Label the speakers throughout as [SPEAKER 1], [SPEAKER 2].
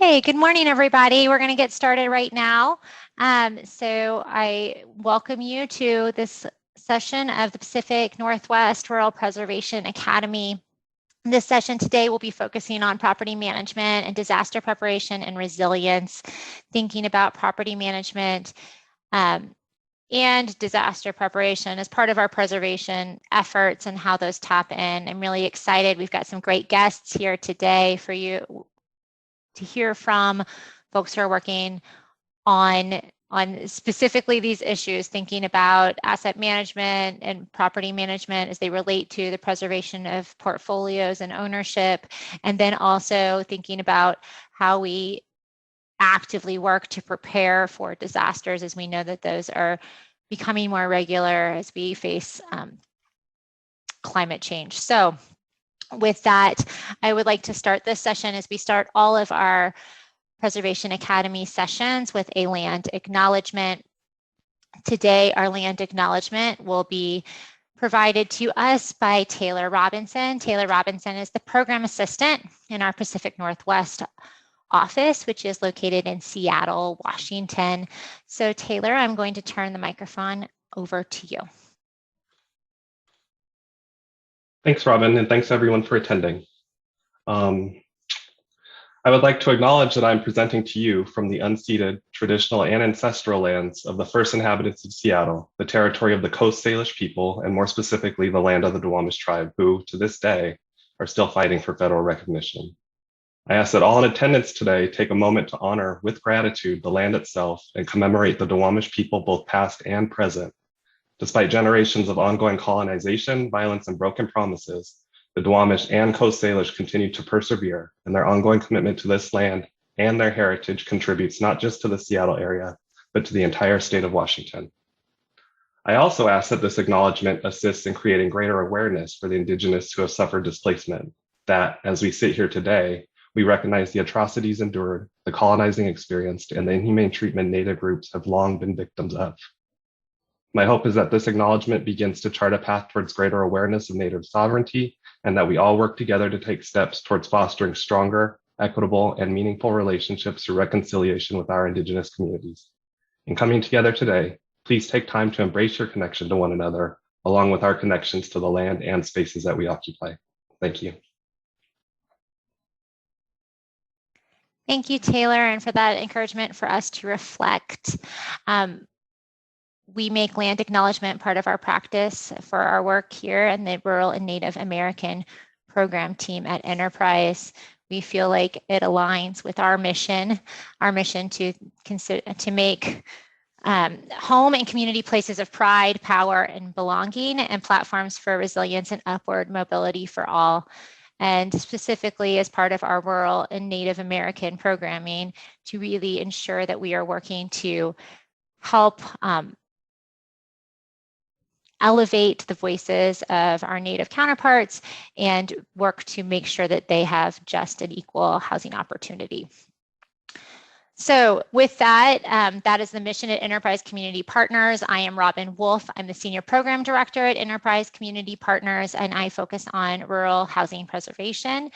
[SPEAKER 1] Okay, good morning, everybody. We're going to get started right now. So I welcome you to this session of the Pacific Northwest Rural Preservation Academy. This session today will be focusing on property management and disaster preparation and resilience, thinking about property management and disaster preparation as part of our preservation efforts and how those tap in. I'm really excited. We've got some great guests here today for you to hear from, folks who are working on specifically these issues, thinking about asset management and property management as they relate to the preservation of portfolios and ownership, and then also thinking about how we actively work to prepare for disasters, as we know that those are becoming more regular as we face climate change. So with that, I would like to start this session as we start all of our Preservation Academy sessions with a land acknowledgement. Today, our land acknowledgement will be provided to us by Taylor Robinson. Taylor Robinson is the program assistant in our Pacific Northwest office, which is located in Seattle, Washington. So Taylor, I'm going to turn the microphone over to you.
[SPEAKER 2] Thanks, Robin, and thanks everyone for attending. I would like to acknowledge that I'm presenting to you from the unceded, traditional, and ancestral lands of the first inhabitants of Seattle, the territory of the Coast Salish people, and more specifically, the land of the Duwamish tribe, who, to this day, are still fighting for federal recognition. I ask that all in attendance today take a moment to honor with gratitude the land itself and commemorate the Duwamish people, both past and present. Despite generations of ongoing colonization, violence, and broken promises, the Duwamish and Coast Salish continue to persevere, and their ongoing commitment to this land and their heritage contributes not just to the Seattle area, but to the entire state of Washington. I also ask that this acknowledgement assists in creating greater awareness for the Indigenous who have suffered displacement, that as we sit here today, we recognize the atrocities endured, the colonizing experienced, and the inhumane treatment Native groups have long been victims of. My hope is that this acknowledgement begins to chart a path towards greater awareness of Native sovereignty, and that we all work together to take steps towards fostering stronger, equitable, and meaningful relationships through reconciliation with our Indigenous communities. In coming together today, please take time to embrace your connection to one another, along with our connections to the land and spaces that we occupy. Thank you.
[SPEAKER 1] Thank you, Taylor, and for that encouragement for us to reflect. We make land acknowledgement part of our practice for our work here in the Rural and Native American program team at Enterprise. We feel like it aligns with our mission to make home and community places of pride, power, and belonging, and platforms for resilience and upward mobility for all. And specifically as part of our rural and Native American programming, to really ensure that we are working to help elevate the voices of our Native counterparts and work to make sure that they have just and equal housing opportunity. So with that, that is the mission at Enterprise Community Partners. I am Robin Wolf. I'm the Senior Program Director at Enterprise Community Partners, and I focus on rural housing preservation.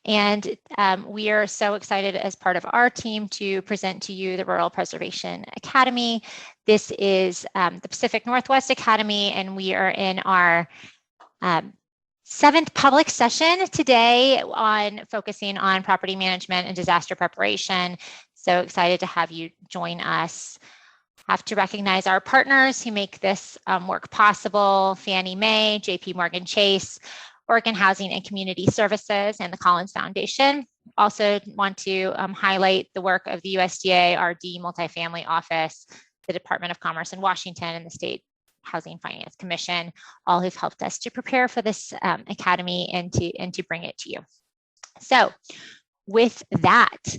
[SPEAKER 1] And we are so excited as part of our team to present to you the Rural Preservation Academy. This is the Pacific Northwest Academy, and we are in our 7th public session today on focusing on property management and disaster preparation. So excited to have you join us. Have to recognize our partners who make this work possible: Fannie Mae, JP Morgan Chase, Oregon Housing and Community Services, and the Collins Foundation. Also want to highlight the work of the USDA, RD Multifamily Office, the Department of Commerce in Washington, and the State Housing Finance Commission, all who've helped us to prepare for this academy and to bring it to you. So with that,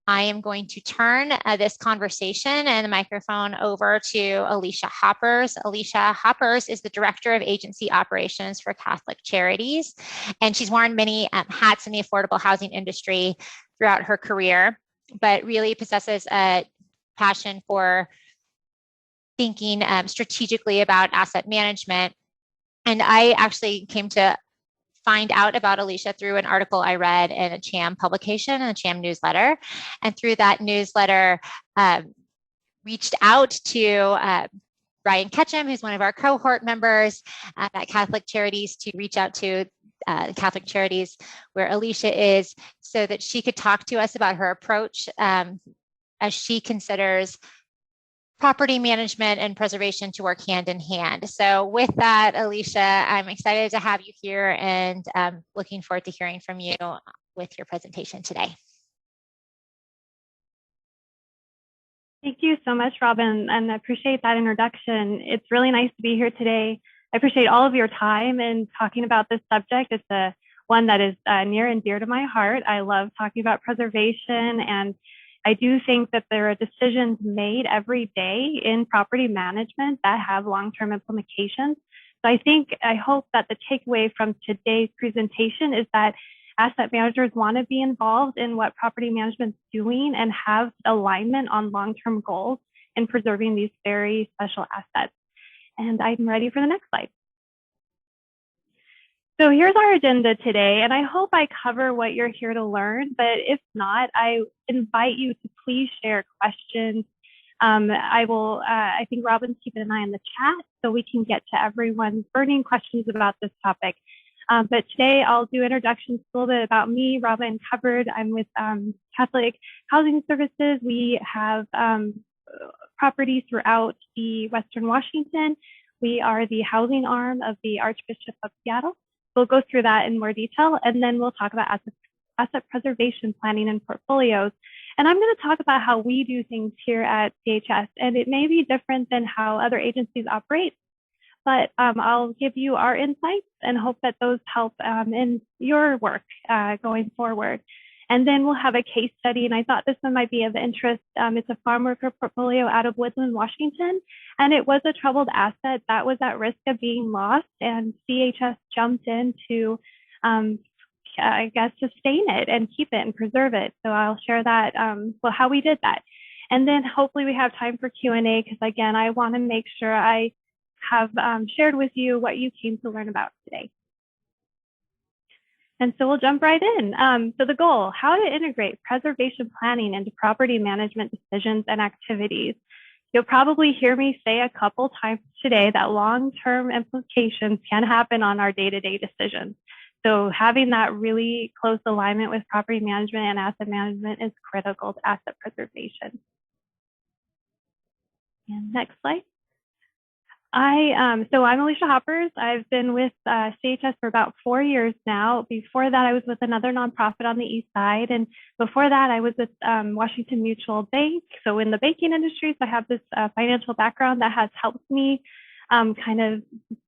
[SPEAKER 1] I am going to turn this conversation and the microphone over to Alicia Hoppers. Alicia Hoppers is the Director of Agency Operations for Catholic Charities, and she's worn many hats in the affordable housing industry throughout her career, but really possesses a passion for thinking strategically about asset management. And I actually came to find out about Alicia through an article I read in a CHAM publication, a CHAM newsletter. And through that newsletter, reached out to Brian Ketchum, who's one of our cohort members at Catholic Charities, to reach out to Catholic Charities where Alicia is, so that she could talk to us about her approach as she considers property management and preservation to work hand in hand. So with that, Alicia, I'm excited to have you here and looking forward to hearing from you with your presentation today.
[SPEAKER 3] Thank you so much, Robin, and I appreciate that introduction. It's really nice to be here today. I appreciate all of your time in talking about this subject. It's one that is near and dear to my heart. I love talking about preservation, and I do think that there are decisions made every day in property management that have long-term implications. So I hope that the takeaway from today's presentation is that asset managers want to be involved in what property management is doing and have alignment on long-term goals in preserving these very special assets. And I'm ready for the next slide. So here's our agenda today, and I hope I cover what you're here to learn, but if not, I invite you to please share questions. I think Robin's keeping an eye on the chat so we can get to everyone's burning questions about this topic. But today I'll do introductions a little bit about me. Robin covered, I'm with Catholic Housing Services. We have properties throughout the Western Washington. We are the housing arm of the Archbishop of Seattle. We'll go through that in more detail, and then we'll talk about asset preservation planning and portfolios. And I'm going to talk about how we do things here at CHS, and it may be different than how other agencies operate, but I'll give you our insights and hope that those help in your work going forward. And then we'll have a case study, and I thought this one might be of interest. It's a farm worker portfolio out of Woodland, Washington, and it was a troubled asset that was at risk of being lost, and CHS jumped in to, I guess, sustain it and keep it and preserve it. So I'll share that, well, how we did that. And then hopefully we have time for Q&A, because again, I want to make sure I have shared with you what you came to learn about today. And so we'll jump right in. So the goal, how to integrate preservation planning into property management decisions and activities. You'll probably hear me say a couple times today that long-term implications can happen on our day-to-day decisions. So having that really close alignment with property management and asset management is critical to asset preservation. And next slide. So I'm Alicia Hoppers. I've been with CHS for about 4 years now. Before that, I was with another nonprofit on the East Side. And before that, I was with Washington Mutual Bank. So in the banking industry, so I have this financial background that has helped me kind of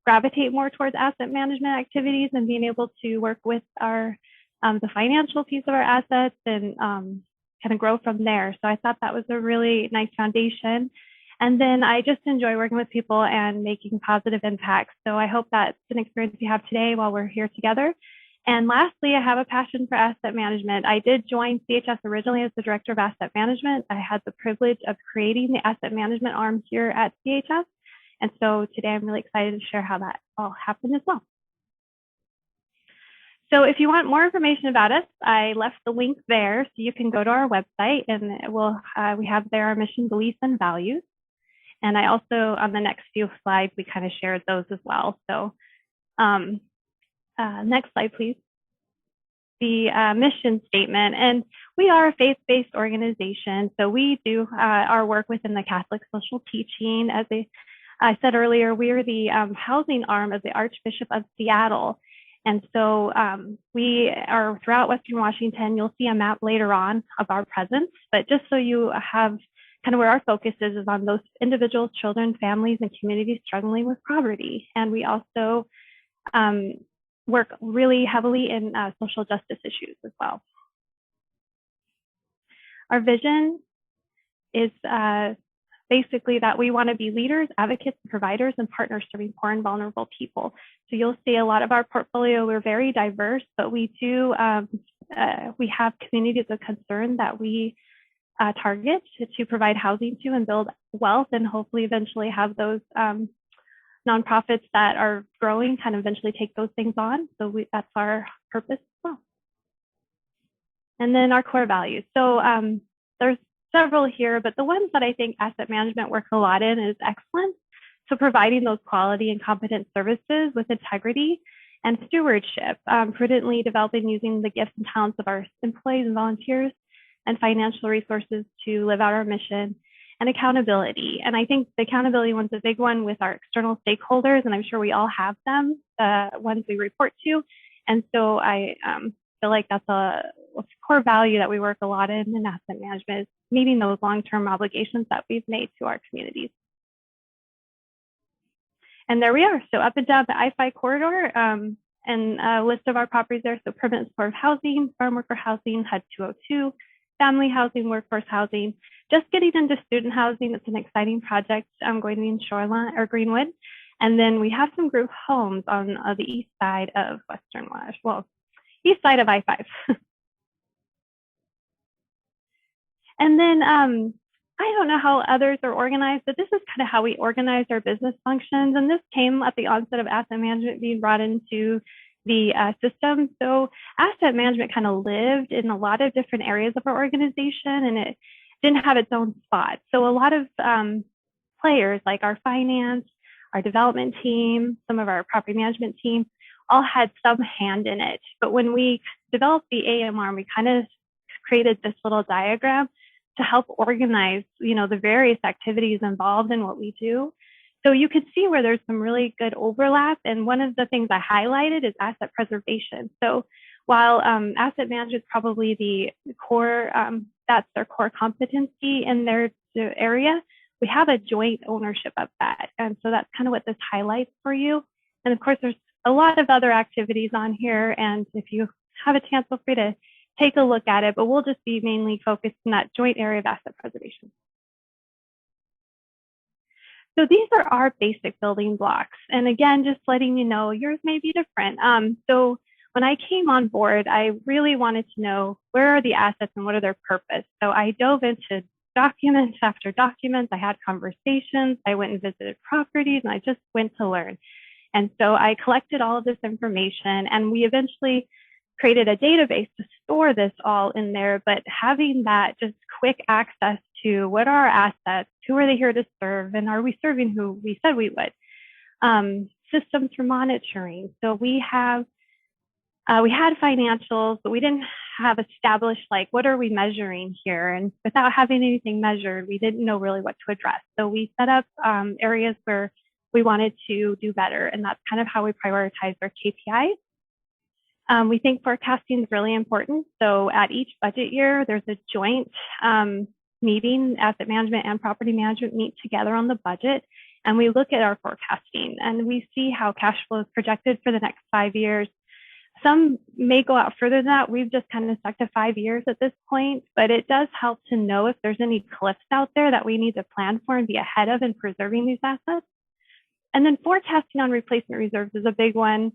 [SPEAKER 3] gravitate more towards asset management activities and being able to work with our the financial piece of our assets and kind of grow from there. So I thought that was a really nice foundation. And then I just enjoy working with people and making positive impacts. So I hope that's an experience you have today while we're here together. And lastly, I have a passion for asset management. I did join CHS originally as the Director of Asset Management. I had the privilege of creating the asset management arm here at CHS. And so today I'm really excited to share how that all happened as well. So if you want more information about us, I left the link there so you can go to our website, and we have there our mission, beliefs, and values. And I also, on the next few slides, we kind of shared those as well. So next slide, please. The mission statement. And we are a faith-based organization. So we do our work within the Catholic social teaching. As I said earlier, we are the housing arm of the Archbishop of Seattle. And so we are throughout Western Washington. You'll see a map later on of our presence. But just so you have kind of where our focus is on those individuals, children, families, and communities struggling with poverty. And we also work really heavily in social justice issues as well. Our vision is basically that we want to be leaders, advocates, providers, and partners serving poor and vulnerable people. So you'll see a lot of our portfolio, we're very diverse, but we do, we have communities of concern that we target to provide housing to and build wealth, and hopefully eventually have those nonprofits that are growing kind of eventually take those things on. So that's our purpose as well. And then our core values. So there's several here, but the ones that I think asset management works a lot in is excellence. So providing those quality and competent services with integrity and stewardship, prudently developing using the gifts and talents of our employees and volunteers and financial resources to live out our mission, and accountability. And I think the accountability one's a big one with our external stakeholders, and I'm sure we all have them, the ones we report to. And so I feel like that's a core value that we work a lot in asset management, is meeting those long-term obligations that we've made to our communities. And there we are. So up and down the I-5 corridor, and a list of our properties there. So permanent supportive housing, Farmworker Housing, HUD 202, family housing, workforce housing. Just getting into student housing, it's an exciting project. I'm going to be in Shoreline or Greenwood. And then we have some group homes on the east side of Western Wash, well, east side of I-5. And then I don't know how others are organized, but this is kind of how we organize our business functions. And this came at the onset of asset management being brought into the system. So asset management kind of lived in a lot of different areas of our organization, and it didn't have its own spot. So a lot of players like our finance, our development team, some of our property management team, all had some hand in it. But when we developed the AMR, we kind of created this little diagram to help organize, the various activities involved in what we do. So you could see where there's some really good overlap. And one of the things I highlighted is asset preservation. So while asset management is probably the core, that's their core competency in their area, we have a joint ownership of that. And so that's kind of what this highlights for you. And of course, there's a lot of other activities on here. And if you have a chance, feel free to take a look at it, but we'll just be mainly focused in that joint area of asset preservation. So these are our basic building blocks. And again, just letting you know, yours may be different. So when I came on board, I really wanted to know where are the assets and what are their purpose. So I dove into documents after documents. I had conversations. I went and visited properties, and I just went to learn. And so I collected all of this information, and we eventually created a database to store this all in there, but having that just quick access to what are our assets, who are they here to serve, and are we serving who we said we would? Systems for monitoring. So we had financials, but we didn't have established like what are we measuring here, and without having anything measured, we didn't know really what to address. So we set up areas where we wanted to do better, and that's kind of how we prioritize our KPIs. We think forecasting is really important. So at each budget year, there's a joint meeting, asset management and property management meet together on the budget. And we look at our forecasting, and we see how cash flow is projected for the next 5 years. Some may go out further than that. We've just kind of stuck to 5 years at this point, but it does help to know if there's any cliffs out there that we need to plan for and be ahead of in preserving these assets. And then forecasting on replacement reserves is a big one.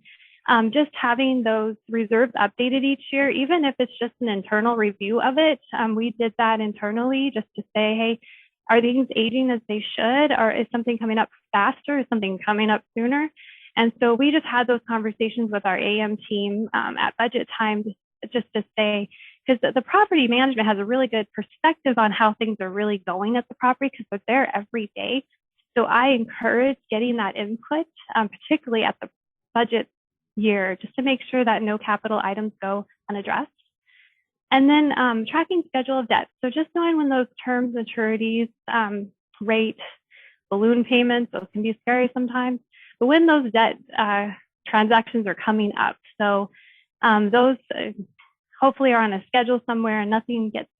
[SPEAKER 3] Just having those reserves updated each year, even if it's just an internal review of it. We did that internally just to say, hey, are things aging as they should? Or is something coming up faster? Is something coming up sooner? And so we just had those conversations with our AM team at budget time just to say, because the property management has a really good perspective on how things are really going at the property because they're there every day. So I encourage getting that input, particularly at the budget year, just to make sure that no capital items go unaddressed. And then tracking schedule of debt. So just knowing when those terms, maturities, rate, balloon payments, those can be scary sometimes, but when those debt transactions are coming up. So those hopefully are on a schedule somewhere and nothing gets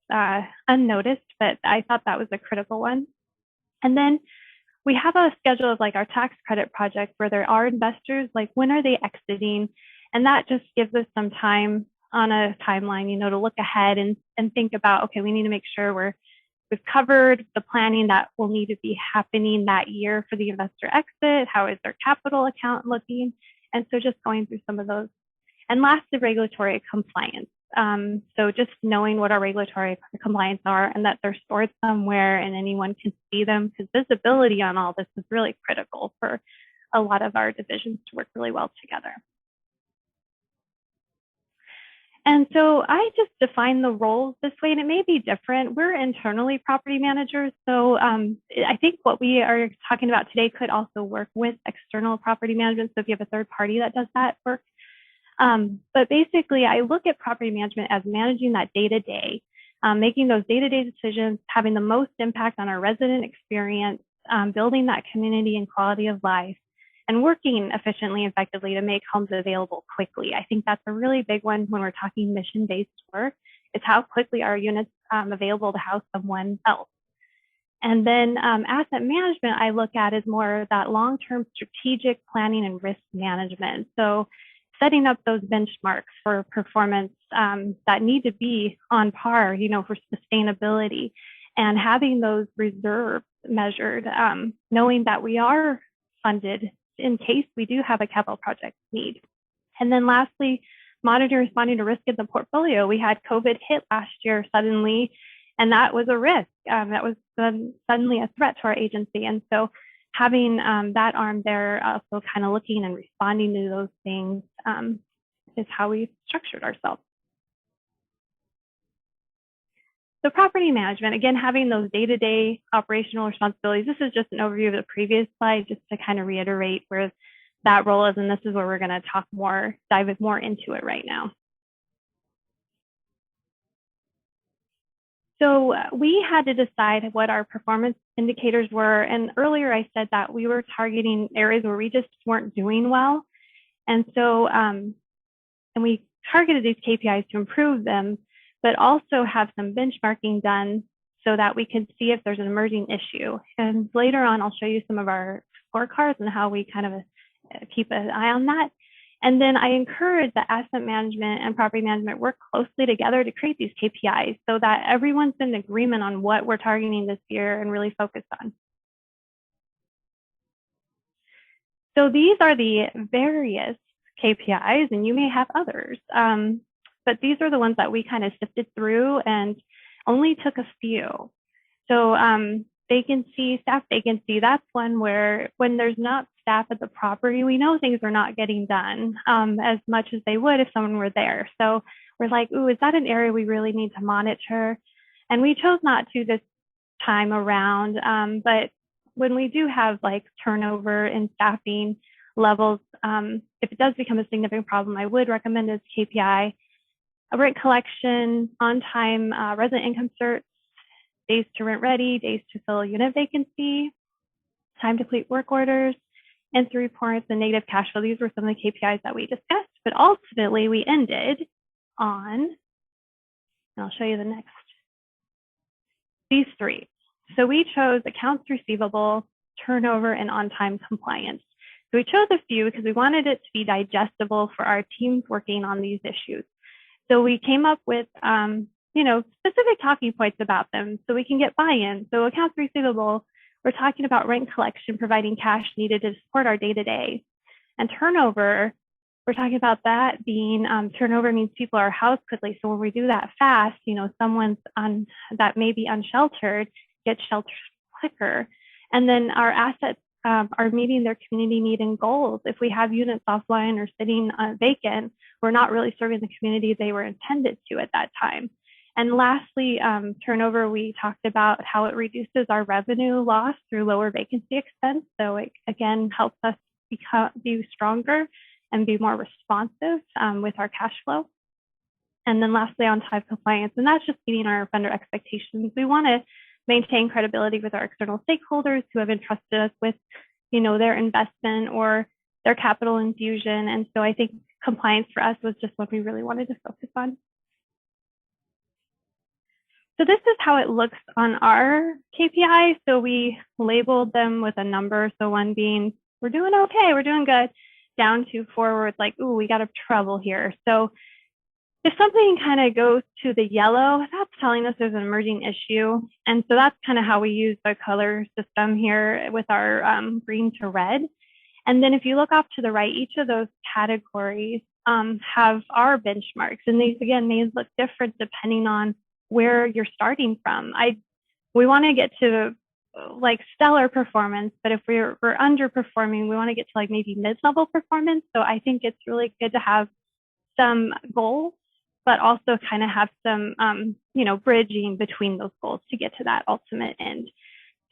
[SPEAKER 3] unnoticed, but I thought that was a critical one. And then we have a schedule of like our tax credit projects where there are investors, like when are they exiting? And that just gives us some time on a timeline, to look ahead and think about, okay, we need to make sure we've covered the planning that will need to be happening that year for the investor exit. How is their capital account looking? And so just going through some of those. And last, the regulatory compliance. So just knowing what our regulatory compliance are and that they're stored somewhere and anyone can see them, because visibility on all this is really critical for a lot of our divisions to work really well together. And so I just define the roles this way, and it may be different. We're internally property managers, so I think what we are talking about today could also work with external property management. So if you have a third party that does that work. But basically, I look at property management as managing that day-to-day, making those day-to-day decisions, having the most impact on our resident experience, building that community and quality of life, and working efficiently and effectively to make homes available quickly. I think that's a really big one when we're talking mission-based work, is how quickly are units available to house someone else. And then asset management, I look at as more that long-term strategic planning and risk management. So setting up those benchmarks for performance that need to be on par, for sustainability, and having those reserves measured, knowing that we are funded in case we do have a capital project need. And then lastly, monitoring responding to risk in the portfolio. We had COVID hit last year suddenly, and that was a risk. That was suddenly a threat to our agency. And so having that arm there, also kind of looking and responding to those things is how we've structured ourselves. So property management, again, having those day-to-day operational responsibilities. This is just an overview of the previous slide, just to kind of reiterate where that role is, and this is where we're going to talk more, dive more into it right now. So we had to decide what our performance indicators were, and earlier I said that we were targeting areas where we just weren't doing well, and so and we targeted these KPIs to improve them, but also have some benchmarking done so that we could see if there's an emerging issue. And later on, I'll show you some of our scorecards and how we kind of keep an eye on that. And then I encourage that asset management and property management work closely together to create these KPIs so that everyone's in agreement on what we're targeting this year and really focused on. So these are the various KPIs, and you may have others. But these are the ones that we kind of sifted through and only took a few. So vacancy, staff vacancy, that's one where when there's not staff at the property, we know things are not getting done as much as they would if someone were there. So we're like, ooh, is that an area we really need to monitor? And we chose not to this time around. But when we do have like turnover in staffing levels, if it does become a significant problem, I would recommend as KPI. Rent collection, on-time resident income certs, days to rent ready, days to fill a unit vacancy, time to complete work orders, entry reports, and negative cash flow. These were some of the KPIs that we discussed, but ultimately we ended on, and I'll show you the next, these three. So we chose accounts receivable, turnover, and on-time compliance. So we chose a few because we wanted it to be digestible for our teams working on these issues. So we came up with, specific talking points about them so we can get buy-in. So accounts receivable, we're talking about rent collection, providing cash needed to support our day-to-day. And turnover, we're talking about that being, turnover means people are housed quickly. So when we do that fast, someone's that may be unsheltered, gets sheltered quicker. And then our assets are meeting their community need and goals. If we have units offline or sitting vacant, we're not really serving the community they were intended to at that time. And lastly, turnover, we talked about how it reduces our revenue loss through lower vacancy expense. So it, again, helps us be stronger and be more responsive with our cash flow. And then lastly, on-time compliance, and that's just meeting our vendor expectations. We want to maintain credibility with our external stakeholders who have entrusted us with, their investment or their capital infusion. And so I think compliance for us was just what we really wanted to focus on. So this is how it looks on our KPI. So we labeled them with a number. So one being, we're doing okay, we're doing good, down to forward, like, ooh, we got a trouble here. So if something kind of goes to the yellow, that's telling us there's an emerging issue. And so that's kind of how we use the color system here with our green to red. And then if you look off to the right, each of those categories have our benchmarks. And these, again, may look different depending on where you're starting from. We want to get to like stellar performance, but if we're underperforming, we want to get to like maybe mid-level performance. So I think it's really good to have some goals, but also kind of have some, bridging between those goals to get to that ultimate end.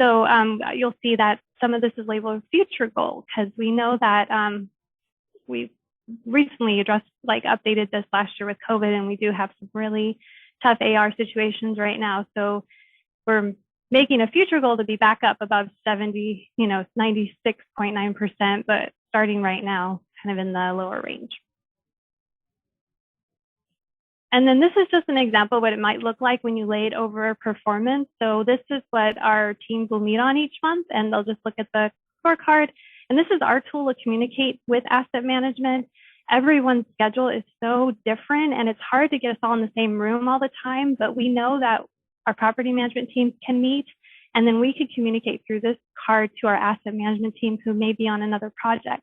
[SPEAKER 3] So you'll see that some of this is labeled future goal, because we know that we recently updated this last year with COVID, and we do have some really tough AR situations right now. So we're making a future goal to be back up above 70, 96.9%, but starting right now, kind of in the lower range. And then this is just an example of what it might look like when you lay it over performance. So this is what our teams will meet on each month, and they'll just look at the scorecard. And this is our tool to communicate with asset management. Everyone's schedule is so different, and it's hard to get us all in the same room all the time, but we know that our property management teams can meet, and then we could communicate through this card to our asset management team who may be on another project.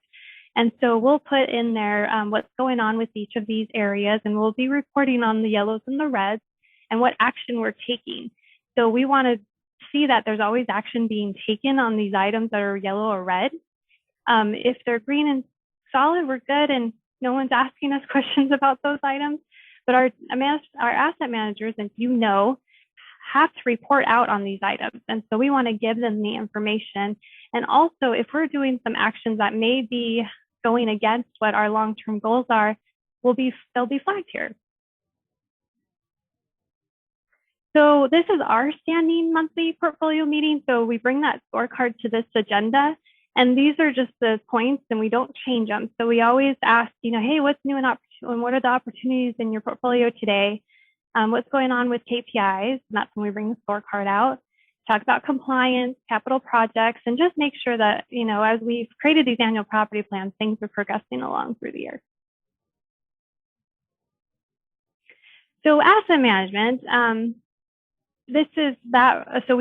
[SPEAKER 3] And so we'll put in there what's going on with each of these areas, and we'll be reporting on the yellows and the reds and what action we're taking. So we want to see that there's always action being taken on these items that are yellow or red. If they're green and solid, we're good, and no one's asking us questions about those items. But our asset managers, as you know, have to report out on these items. And so we want to give them the information. And also, if we're doing some actions that may be going against what our long-term goals are, they'll be flagged here. So this is our standing monthly portfolio meeting. So we bring that scorecard to this agenda, and these are just the points, and we don't change them. So we always ask, hey, what's new and what are the opportunities in your portfolio today? What's going on with KPIs? And that's when we bring the scorecard out. Talk about compliance, capital projects, and just make sure that, as we've created these annual property plans, things are progressing along through the year. So asset management, this is that. So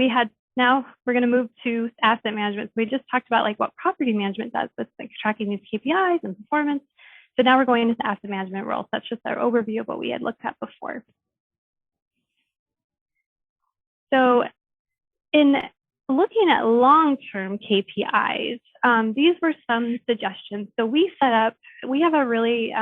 [SPEAKER 3] now we're going to move to asset management. So we just talked about what property management does with tracking these KPIs and performance. So now we're going into asset management roles. That's just our overview of what we had looked at before. So in looking at long-term KPIs, these were some suggestions. So we have a really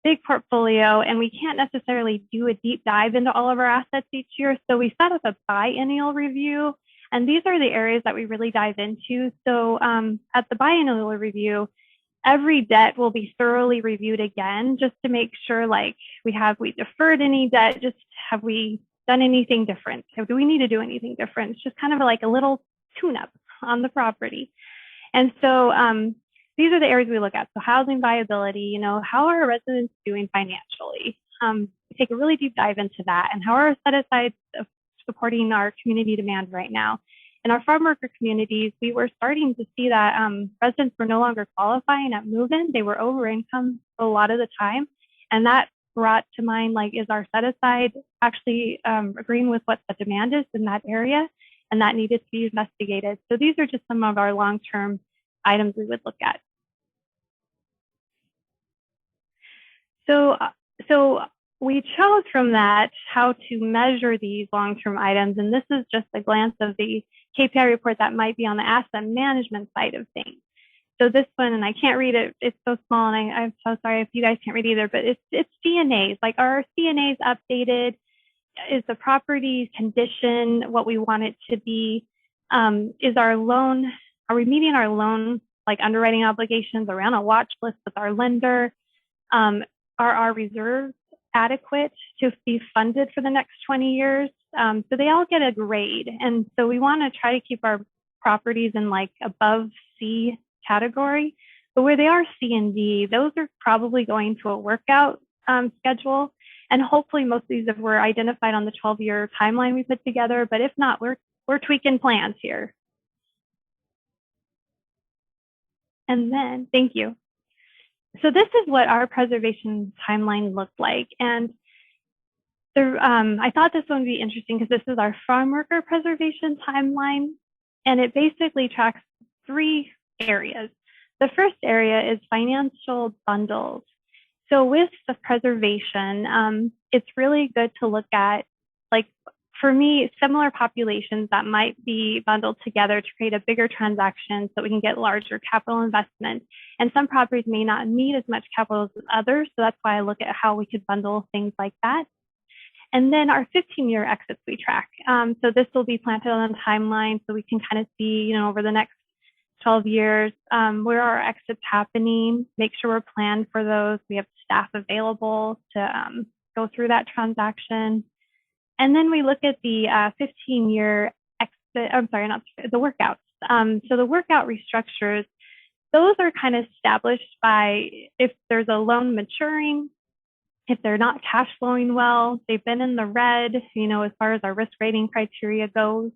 [SPEAKER 3] big portfolio, and we can't necessarily do a deep dive into all of our assets each year. So we set up a biennial review, and these are the areas that we really dive into. So at the biennial review, every debt will be thoroughly reviewed again, just to make sure we deferred any debt, just have we done anything different? So do we need to do anything different? It's just kind of like a little tune-up on the property. And so these are the areas we look at. So housing viability, how are our residents doing financially? We take a really deep dive into that, and how are our set-asides supporting our community demand right now? In our farm worker communities, we were starting to see that residents were no longer qualifying at move-in. They were over income a lot of the time, and that brought to mind, is our set-aside actually agreeing with what the demand is in that area, and that needed to be investigated. So these are just some of our long-term items we would look at. So we chose from that how to measure these long-term items, and this is just a glance of the KPI report that might be on the asset management side of things. So this one, and I can't read it, it's so small, and I'm so sorry if you guys can't read either, but it's CNAs. Are our CNAs updated? Is the property condition what we want it to be? Is our loan, are we meeting our loan underwriting obligations around a watch list with our lender? Are our reserves adequate to be funded for the next 20 years? So they all get a grade. And so we want to try to keep our properties in above C category, but where they are C and D, those are probably going to a workout schedule. And hopefully most of these were identified on the 12-year timeline we put together, but if not, we're tweaking plans here. And then, thank you. So this is what our preservation timeline looked like. And I thought this one would be interesting because this is our farm worker preservation timeline, and it basically tracks 3 areas. The first area is financial bundles. So with the preservation, it's really good to look at for me, similar populations that might be bundled together to create a bigger transaction so we can get larger capital investment. And some properties may not need as much capital as others. So that's why I look at how we could bundle things like that. And then our 15-year exits we track. So this will be planted on a timeline so we can kind of see, over the next 12 years, where are our exits happening, make sure we're planned for those. We have staff available to go through that transaction. And then we look at the 15-year exit, I'm sorry, not the workouts. So the workout restructures, those are kind of established by if there's a loan maturing, if they're not cash flowing well, they've been in the red, as far as our risk rating criteria goes.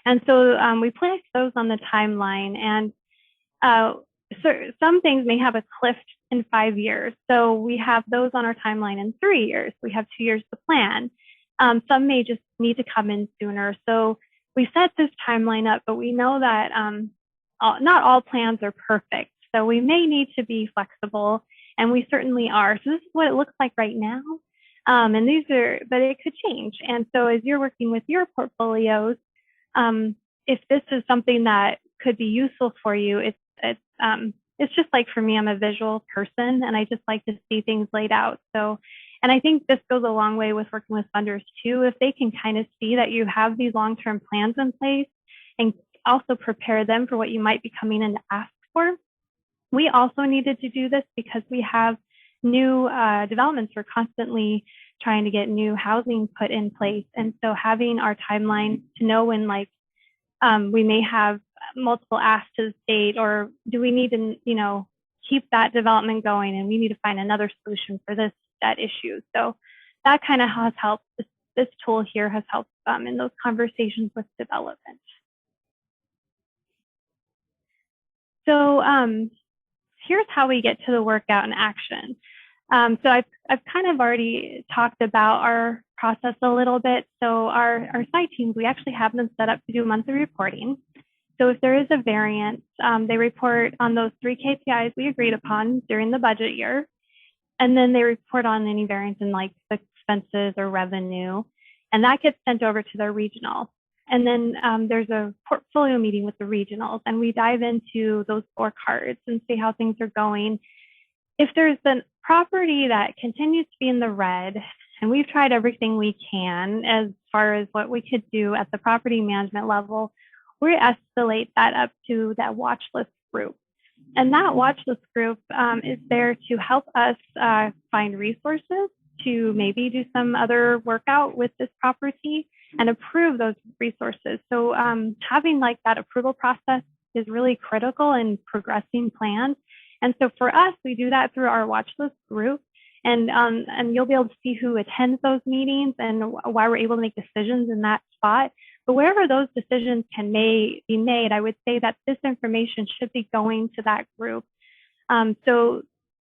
[SPEAKER 3] And so we place those on the timeline. And so some things may have a cliff in 5 years. So we have those on our timeline in 3 years. We have 2 years to plan. Some may just need to come in sooner. So we set this timeline up, but we know that not all plans are perfect. So we may need to be flexible, and we certainly are. So this is what it looks like right now. And but it could change. And so as you're working with your portfolios, if this is something that could be useful for you, it's just like for me, I'm a visual person and I just like to see things laid out. So, and I think this goes a long way with working with funders too, if they can kind of see that you have these long-term plans in place and also prepare them for what you might be coming in to ask for. We also needed to do this because we have new developments. We're constantly trying to get new housing put in place. And so having our timeline to know when we may have multiple asks to the state, or do we need to, keep that development going and we need to find another solution for that issue. So that kind of has helped. This tool here has helped in those conversations with development. So here's how we get to the workout in action. So I've kind of already talked about our process a little bit. So our site teams, we actually have them set up to do monthly reporting. So if there is a variance, they report on those 3 KPIs we agreed upon during the budget year. And then they report on any variance in the expenses or revenue. And that gets sent over to their regional. And then there's a portfolio meeting with the regionals, and we dive into those scorecards and see how things are going. If there's a property that continues to be in the red, and we've tried everything we can as far as what we could do at the property management level, we escalate that up to that watch list group. And that watch list group is there to help us find resources to maybe do some other workout with this property and approve those resources. So having that approval process is really critical in progressing plans. And so for us, we do that through our watch list group. And you'll be able to see who attends those meetings and why we're able to make decisions in that spot. But wherever those decisions may be made, I would say that this information should be going to that group. So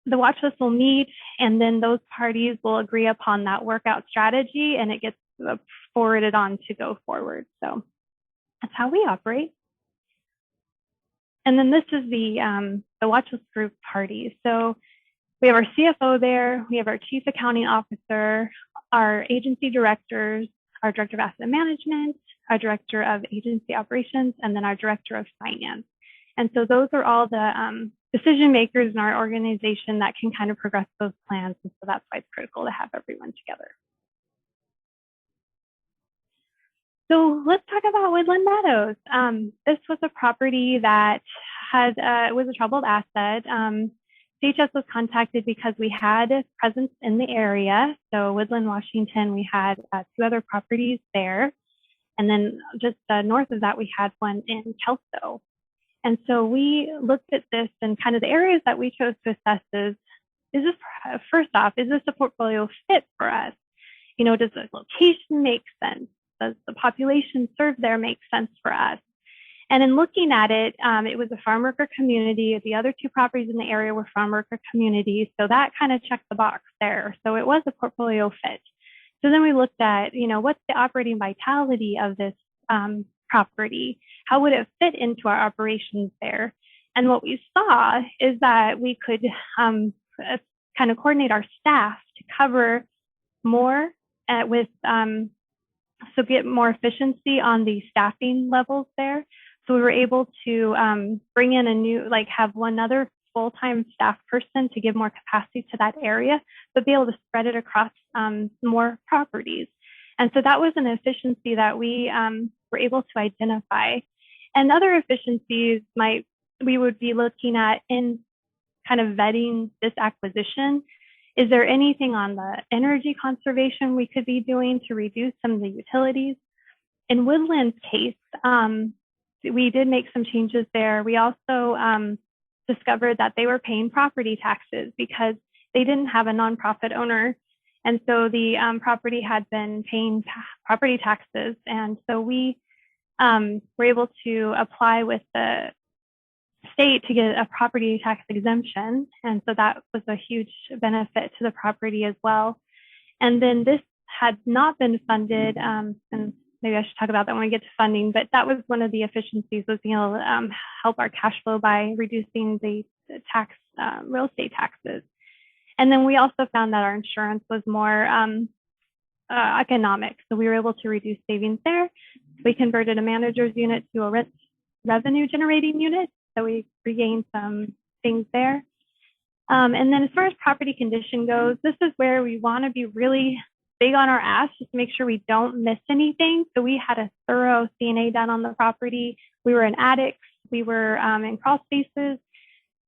[SPEAKER 3] the watch list will meet, and then those parties will agree upon that workout strategy, and it gets forwarded on to go forward. So that's how we operate. And then this is the watch list group parties. So we have our CFO there, we have our chief accounting officer, our agency directors, our director of asset management, our director of agency operations, and then our director of finance. And so those are all the decision makers in our organization that can kind of progress those plans. And so that's why it's critical to have everyone together. So let's talk about Woodland Meadows. This was a property that was a troubled asset. CHS was contacted because we had a presence in the area. So Woodland, Washington, we had 2 other properties there. And then just north of that, we had one in Kelso. And so we looked at this, and kind of the areas that we chose to assess is this, first off, is this a portfolio fit for us? Does the location make sense? Does the population served there make sense for us? And in looking at it, it was a farm worker community. The other 2 properties in the area were farm worker communities. So that kind of checked the box there. So it was a portfolio fit. So then we looked at, what's the operating vitality of this property? How would it fit into our operations there? And what we saw is that we could kind of coordinate our staff to cover more with so get more efficiency on the staffing levels there. So we were able to bring in a new, like have one other full-time staff person to give more capacity to that area, but be able to spread it across more properties. And so that was an efficiency that we were able to identify. And other efficiencies we would be looking at in kind of vetting this acquisition. Is there anything on the energy conservation we could be doing to reduce some of the utilities? In Woodland's case, we did make some changes there. We also discovered that they were paying property taxes because they didn't have a nonprofit owner. And so the property had been paying property taxes. And so we were able to apply with the state to get a property tax exemption. And so that was a huge benefit to the property as well. And then this had not been funded, and maybe I should talk about that when we get to funding, but that was one of the efficiencies, was being able to help our cash flow by reducing the tax, real estate taxes. And then we also found that our insurance was more economic. So we were able to reduce savings there. We converted a manager's unit to a rent revenue generating unit. So we regained some things there. And then as far as property condition goes, this is where we want to be really big on our ass just to make sure we don't miss anything. So we had a thorough CNA done on the property. We were in attics. We were in crawl spaces.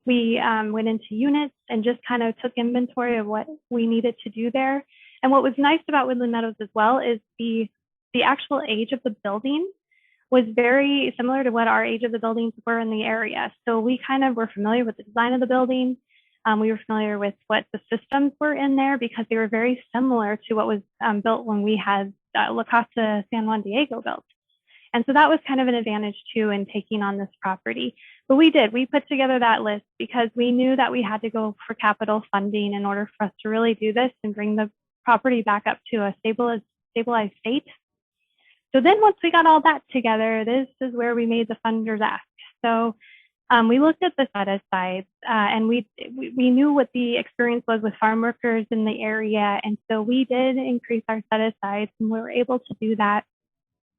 [SPEAKER 3] We went into units and just kind of took inventory of what we needed to do there. And what was nice about Woodland Meadows as well is the actual age of the building was very similar to what our age of the buildings were in the area. So we kind of were familiar with the design of the building. We were familiar with what the systems were in there because they were very similar to what was built when we had La Casa San Juan Diego built. And so that was kind of an advantage too in taking on this property. But we put together that list because we knew that we had to go for capital funding in order for us to really do this and bring the property back up to a stabilized state. So then once we got all that together, this is where we made the funders ask. So we looked at the set-asides and we knew what the experience was with farm workers in the area. And so we did increase our set-asides and we were able to do that.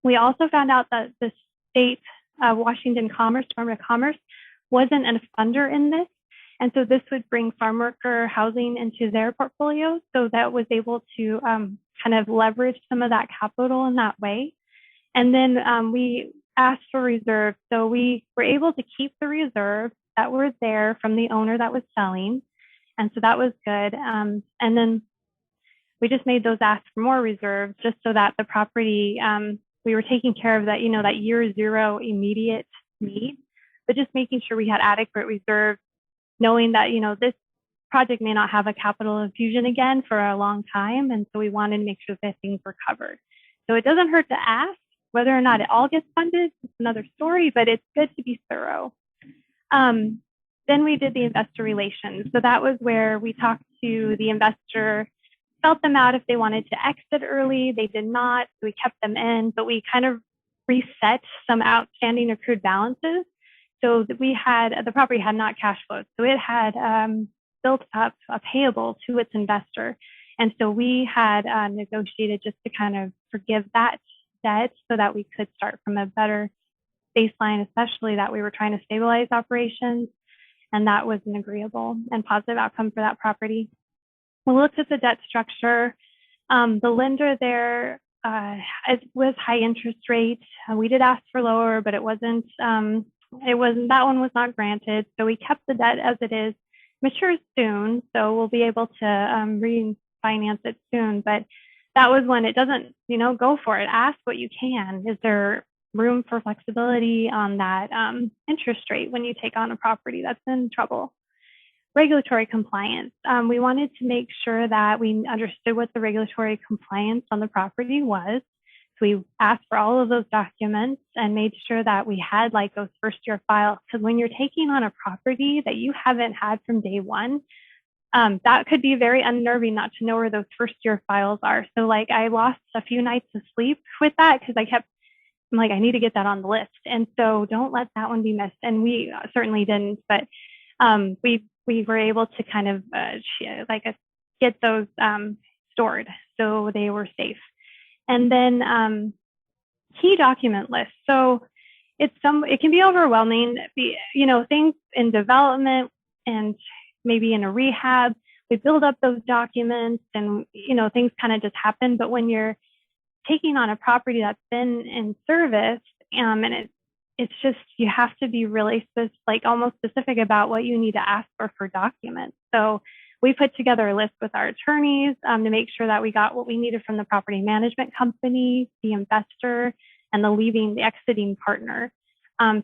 [SPEAKER 3] We also found out that the state, Washington Department of Commerce, wasn't a funder in this. And so this would bring Farmworker Housing into their portfolio. So that was able to kind of leverage some of that capital in that way. And then we asked for reserves. So we were able to keep the reserves that were there from the owner that was selling. And so that was good. And then we just made those asks for more reserves just so that the property, we were taking care of that, that year zero immediate need, but just making sure we had adequate reserves, knowing that, this project may not have a capital infusion again for a long time. And so we wanted to make sure that things were covered. So it doesn't hurt to ask. Whether or not it all gets funded, it's another story, but it's good to be thorough. Then we did the investor relations. So that was where we talked to the investor, felt them out if they wanted to exit early. They did not. So we kept them in, but we kind of reset some outstanding accrued balances. So that the property had not cash flowed. So it had built up a payable to its investor. And so we had negotiated just to kind of forgive that debt so that we could start from a better baseline, especially that we were trying to stabilize operations. And that was an agreeable and positive outcome for that property. We looked at the debt structure. The lender there was high interest rate. We did ask for lower, but that one was not granted. So we kept the debt as it is. Matures soon, so we'll be able to refinance it soon. But that was when it doesn't, go for it. Ask what you can. Is there room for flexibility on that interest rate when you take on a property that's in trouble? Regulatory compliance. We wanted to make sure that we understood what the regulatory compliance on the property was. So we asked for all of those documents and made sure that we had like those first year files. Because when you're taking on a property that you haven't had from day one, that could be very unnerving not to know where those first year files are. So like I lost a few nights of sleep with that because I'm like, I need to get that on the list. And so don't let that one be missed. And we certainly didn't, but we were able to kind of get those stored so they were safe. And then key document list. So it can be overwhelming. Things in development and maybe in a rehab, we build up those documents and, things kind of just happen. But when you're taking on a property that's been in service, and it's just, you have to be really almost specific about what you need to ask for documents. So we put together a list with our attorneys to make sure that we got what we needed from the property management company, the investor, and the exiting partner.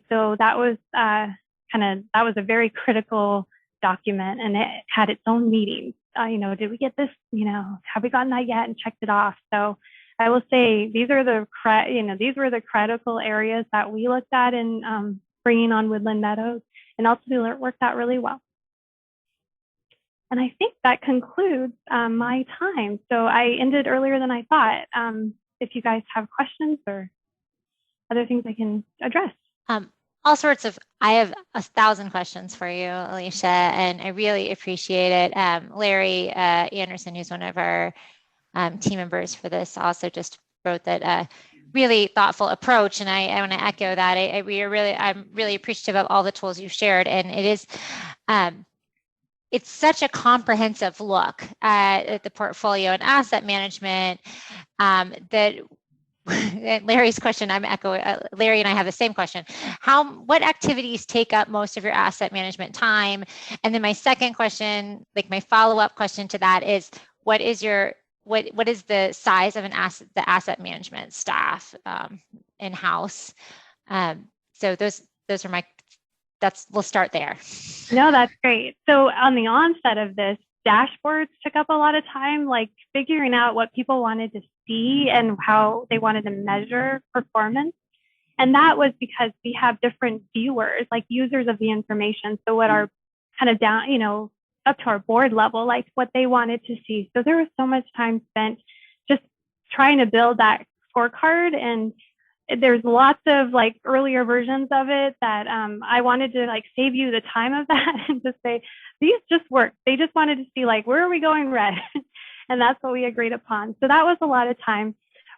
[SPEAKER 3] So that was that was a very critical document, and it had its own meetings. Did we get this? Have we gotten that yet? And checked it off. So I will say these were the critical areas that we looked at in bringing on woodland meadows, and ultimately it worked out really well. And I think that concludes my time. So I ended earlier than I thought. If you guys have questions or other things I can address.
[SPEAKER 1] I have 1,000 questions for you, Alicia, and I really appreciate it. Larry Anderson, who's one of our team members for this, also just wrote that really thoughtful approach, and I want to echo that. I'm really appreciative of all the tools you shared, and it is it's such a comprehensive look at the portfolio and asset management that Larry's question, I'm echoing. Larry and I have the same question. What activities take up most of your asset management time? And then my second question, my follow-up question to that is, what is the size of the asset management staff in-house? So those are we'll start there.
[SPEAKER 3] No, that's great. So on the onset of this, dashboards took up a lot of time, figuring out what people wanted to see and how they wanted to measure performance. And that was because we have different viewers, users of the information. So what are kind of down, up to our board level, what they wanted to see. So there was so much time spent just trying to build that scorecard. And there's lots of earlier versions of it that I wanted to save you the time of that and just say, these just work. They just wanted to see where are we going red? And that's what we agreed upon. So that was a lot of time.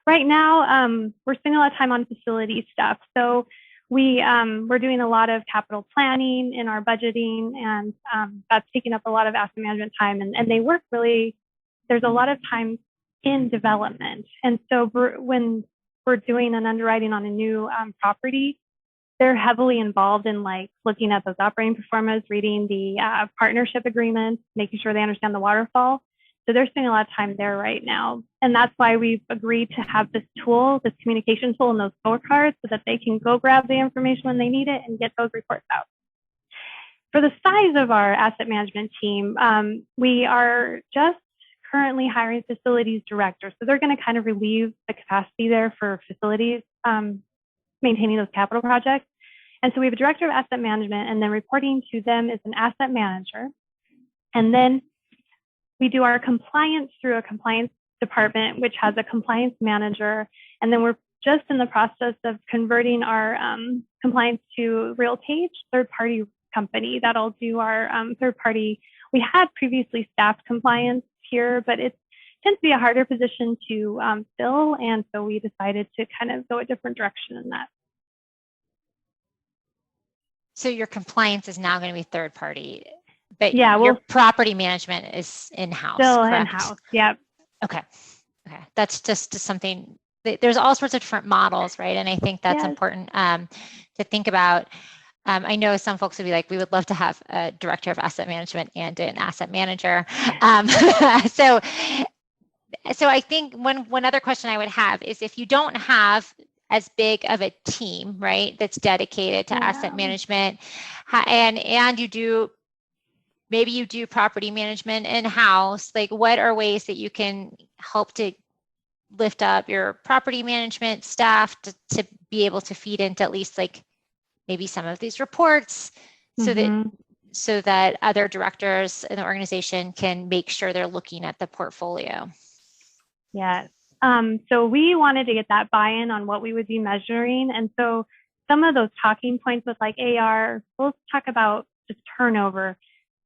[SPEAKER 3] Right now, we're spending a lot of time on facility stuff. So we're doing a lot of capital planning in our budgeting, and that's taking up a lot of asset management time. And they work there's a lot of time in development. And so when we're doing an underwriting on a new property, they're heavily involved in looking at those operating performance, reading the partnership agreements, making sure they understand the waterfall. So they're spending a lot of time there right now. And that's why we've agreed to have this tool, this communication tool, and those scorecards so that they can go grab the information when they need it and get those reports out. For the size of our asset management team, we are just currently hiring facilities directors. So they're going to kind of relieve the capacity there for facilities, maintaining those capital projects. And so we have a director of asset management, and then reporting to them is an asset manager. And then we do our compliance through a compliance department, which has a compliance manager. And then we're just in the process of converting our compliance to RealTage, third-party company that'll do our third-party. We had previously staffed compliance here, but it tends to be a harder position to fill. And so we decided to kind of go a different direction in that.
[SPEAKER 1] So your compliance is now going to be third party, but
[SPEAKER 3] yeah,
[SPEAKER 1] your property management is in-house.
[SPEAKER 3] Still
[SPEAKER 1] correct?
[SPEAKER 3] In-house, yep.
[SPEAKER 1] Okay. That's just something, there's all sorts of different models, right? And I think that's important to think about. I know some folks would be like, we would love to have a director of asset management and an asset manager. So I think one other question I would have is, if you don't have as big of a team, right, that's dedicated to asset management, and you do property management in-house, what are ways that you can help to lift up your property management staff to be able to feed into at least maybe some of these reports, so that other directors in the organization can make sure they're looking at the portfolio?
[SPEAKER 3] Yes. So we wanted to get that buy-in on what we would be measuring. And so some of those talking points with AR, we'll talk about just turnover,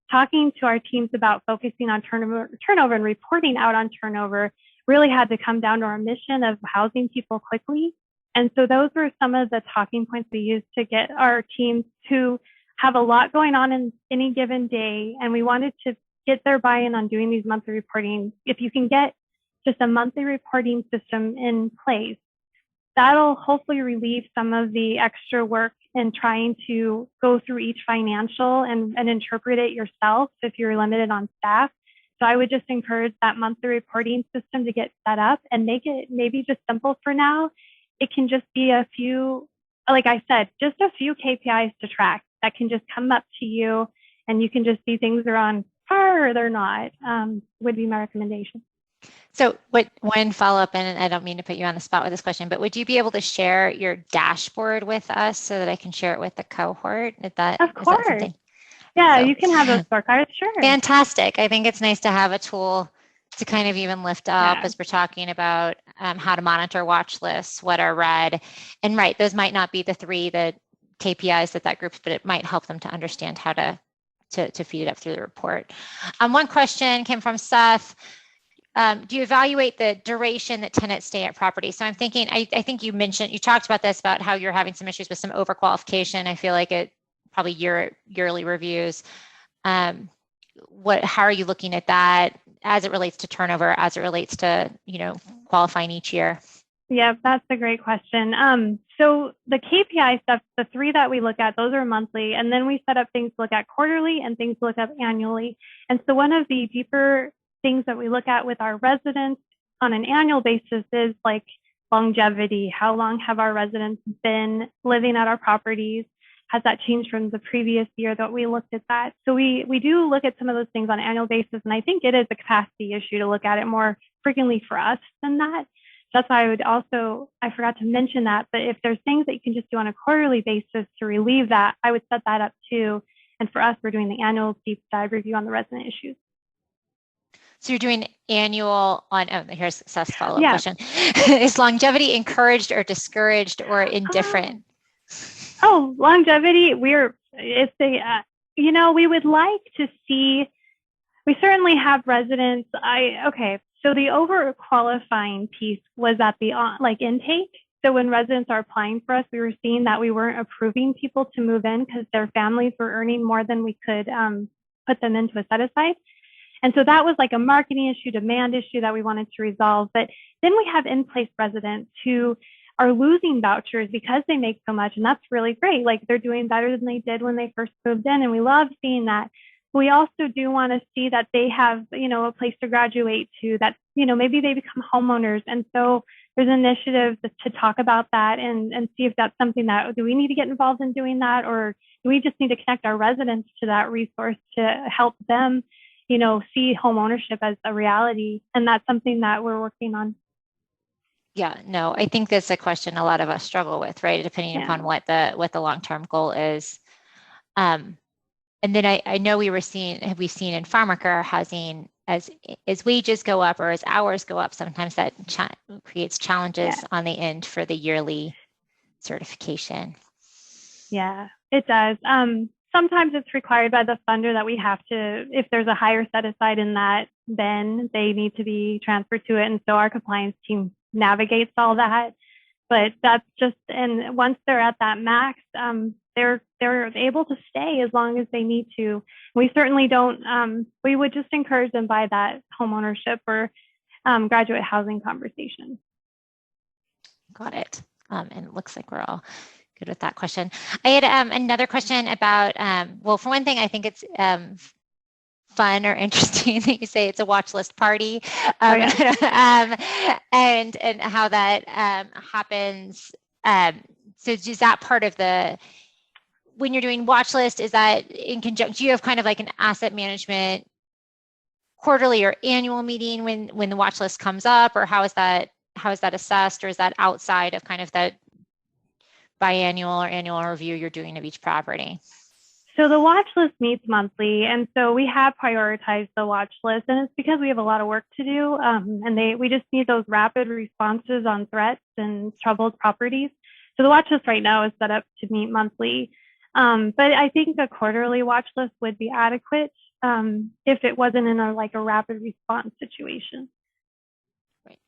[SPEAKER 3] talking to our teams about focusing on turnover and reporting out on turnover really had to come down to our mission of housing people quickly. And so those were some of the talking points we used to get our teams to have a lot going on in any given day. And we wanted to get their buy-in on doing these monthly reporting. If you can get just a monthly reporting system in place, that'll hopefully relieve some of the extra work in trying to go through each financial and interpret it yourself if you're limited on staff. So I would just encourage that monthly reporting system to get set up and make it maybe just simple for now. It can just be a few, like I said, just a few KPIs to track that can just come up to you, and you can just see things are on par or they're not, would be my recommendation.
[SPEAKER 1] So one follow-up, and I don't mean to put you on the spot with this question, but would you be able to share your dashboard with us so that I can share it with the cohort?
[SPEAKER 3] Of course. Yeah, so, you can have those scorecards, sure.
[SPEAKER 1] Fantastic. I think it's nice to have a tool to kind of even lift up as we're talking about how to monitor watch lists, what are read. And right, those might not be the three the KPIs that group, but it might help them to understand how to feed it up through the report. One question came from Seth. Do you evaluate the duration that tenants stay at property? So I'm thinking, I think you talked about this, about how you're having some issues with some overqualification. I feel like it probably yearly reviews. How are you looking at that as it relates to turnover, as it relates to, qualifying each year?
[SPEAKER 3] Yeah, that's a great question. So the KPI stuff, the three that we look at, those are monthly. And then we set up things to look at quarterly and things to look at annually. And so one of the deeper things that we look at with our residents on an annual basis is like longevity. How long have our residents been living at our properties? Has that changed from the previous year that we looked at that? So we do look at some of those things on an annual basis. And I think it is a capacity issue to look at it more frequently for us than that. That's why I forgot to mention that, but if there's things that you can just do on a quarterly basis to relieve that, I would set that up too. And for us, we're doing the annual deep dive review on the resident issues.
[SPEAKER 1] So you're doing annual here's Seth's follow-up question. Is longevity encouraged or discouraged or indifferent?
[SPEAKER 3] Longevity, we would like to see, we certainly have residents, so the overqualifying piece was at the intake. So when residents are applying for us, we were seeing that we weren't approving people to move in because their families were earning more than we could put them into a set-aside. And so that was like a marketing issue, demand issue that we wanted to resolve. But then we have in-place residents who are losing vouchers because they make so much. And that's really great. Like they're doing better than they did when they first moved in. And we love seeing that. We also do want to see that they have, a place to graduate to, that, maybe they become homeowners. And so there's initiatives to talk about that and see if that's something that, do we need to get involved in doing that? Or do we just need to connect our residents to that resource to help them, see home ownership as a reality? And that's something that we're working on.
[SPEAKER 1] Yeah, no, I think that's a question a lot of us struggle with, right? Depending upon what the long-term goal is. And then I know we've seen in Farmworker Housing, as wages go up or as hours go up, sometimes that creates challenges on the end for the yearly certification. Yeah,
[SPEAKER 3] it does. Sometimes it's required by the funder that we have to, if there's a higher set aside in that, then they need to be transferred to it. And so our compliance team navigates all that. But that's just, and once they're at that max, they're able to stay as long as they need to. We certainly don't, we would just encourage them by that home ownership or graduate housing conversation.
[SPEAKER 1] Got it. And it looks like we're all good with that question. I had another question about, well, for one thing, I think it's fun or interesting that you say it's a watch list party, and how that happens. So is that part of when you're doing watch list, is that in conjunction, do you have kind of like an asset management quarterly or annual meeting when the watch list comes up, or how is that assessed, or is that outside of kind of that biannual or annual review you're doing of each property?
[SPEAKER 3] So the watch list meets monthly, and so we have prioritized the watch list, and it's because we have a lot of work to do, and we just need those rapid responses on threats and troubled properties. So the watch list right now is set up to meet monthly, but I think a quarterly watch list would be adequate if it wasn't in a rapid response situation.
[SPEAKER 1] Right.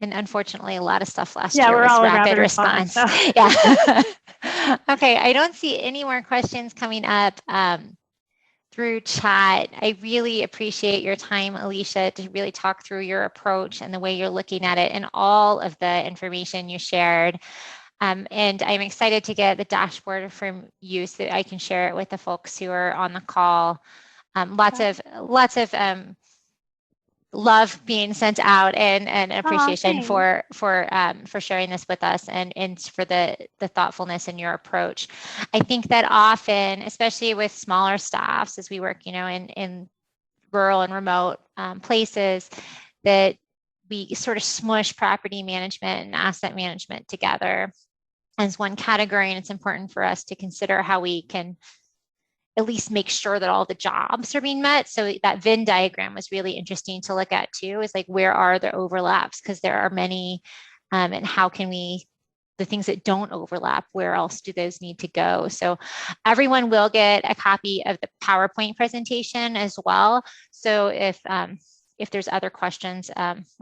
[SPEAKER 1] And unfortunately, a lot of stuff last
[SPEAKER 3] Yeah,
[SPEAKER 1] year
[SPEAKER 3] we're
[SPEAKER 1] was
[SPEAKER 3] all a
[SPEAKER 1] rapid
[SPEAKER 3] rapid
[SPEAKER 1] response.
[SPEAKER 3] responder, so.
[SPEAKER 1] Yeah. Okay, I don't see any more questions coming up through chat. I really appreciate your time, Alicia, to really talk through your approach and the way you're looking at it and all of the information you shared. And I'm excited to get the dashboard from you so that I can share it with the folks who are on the call. Lots of love being sent out and appreciation for sharing this with us and for the thoughtfulness in your approach. I think that often, especially with smaller staffs, as we work, in rural and remote places, that we sort of smush property management and asset management together as one category, and it's important for us to consider how we can at least make sure that all the jobs are being met. So that Venn diagram was really interesting to look at too, is like, where are the overlaps? Because there are many, and how can we, the things that don't overlap, where else do those need to go? So everyone will get a copy of the PowerPoint presentation as well. So if there's other questions,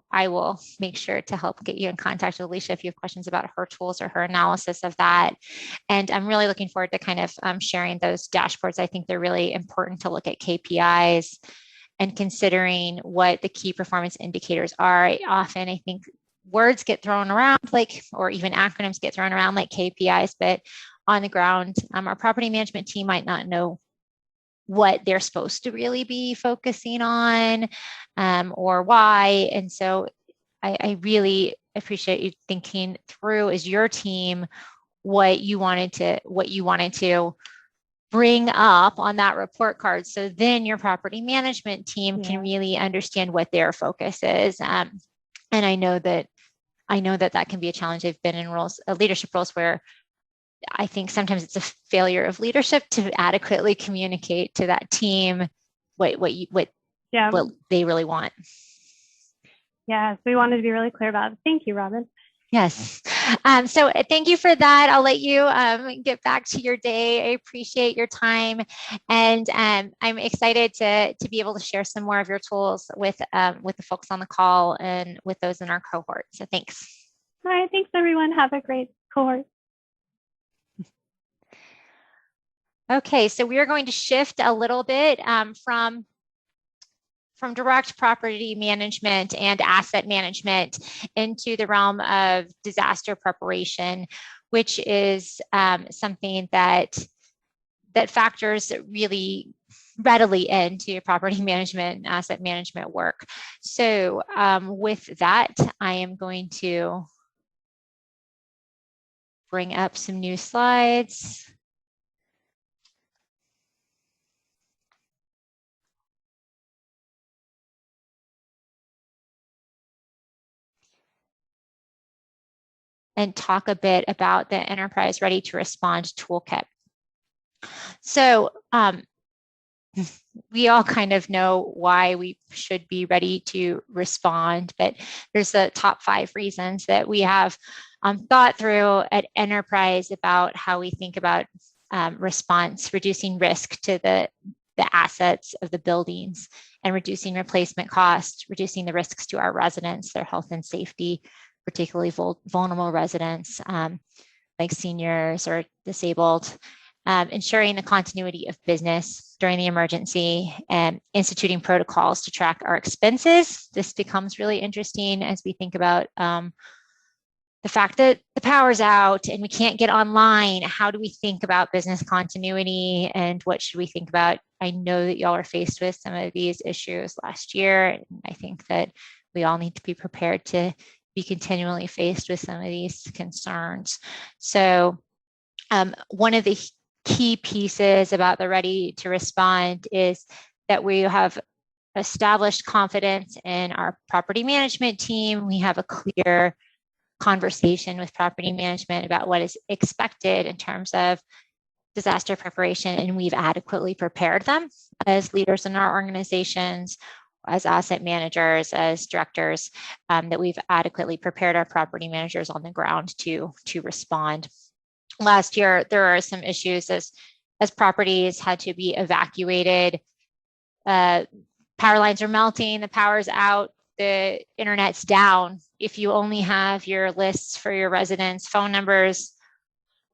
[SPEAKER 1] I will make sure to help get you in contact with Alicia if you have questions about her tools or her analysis of that. And I'm really looking forward to kind of sharing those dashboards. I think they're really important to look at KPIs and considering what the key performance indicators are. Often I think words get thrown around, or even acronyms get thrown around like KPIs, but on the ground, our property management team might not know what they're supposed to really be focusing on, or why. And so I really appreciate you thinking through as your team what you wanted to bring up on that report card. So then your property management team can really understand what their focus is. And I know that that can be a challenge. I've been in leadership roles where I think sometimes it's a failure of leadership to adequately communicate to that team what they really want.
[SPEAKER 3] Yes, we wanted to be really clear about it. Thank you, Robin.
[SPEAKER 1] Yes. So thank you for that. I'll let you get back to your day. I appreciate your time. And I'm excited to be able to share some more of your tools with the folks on the call and with those in our cohort. So thanks.
[SPEAKER 3] All right. Thanks, everyone. Have a great cohort.
[SPEAKER 1] Okay, so we are going to shift a little bit from direct property management and asset management into the realm of disaster preparation, which is something that factors really readily into property management and asset management work. So with that, I am going to bring up some new slides. And talk a bit about the Enterprise Ready to Respond Toolkit. So we all kind of know why we should be ready to respond, but there's the top 5 reasons that we have thought through at Enterprise about how we think about response, reducing risk to the assets of the buildings, and reducing replacement costs, reducing the risks to our residents, their health and safety, particularly vulnerable residents like seniors or disabled, ensuring the continuity of business during the emergency, and instituting protocols to track our expenses. This becomes really interesting as we think about the fact that the power's out and we can't get online. How do we think about business continuity, and what should we think about? I know that y'all are faced with some of these issues last year, and I think that we all need to be prepared to be continually faced with some of these concerns. So one of the key pieces about the Ready to Respond is that we have established confidence in our property management team. We have a clear conversation with property management about what is expected in terms of disaster preparation, and we've adequately prepared them as leaders in our organizations, as asset managers, as directors, that we've adequately prepared our property managers on the ground to respond. Last year, there are some issues as properties had to be evacuated. Power lines are melting, the power's out, the internet's down. if you only have your lists for your residents' phone numbers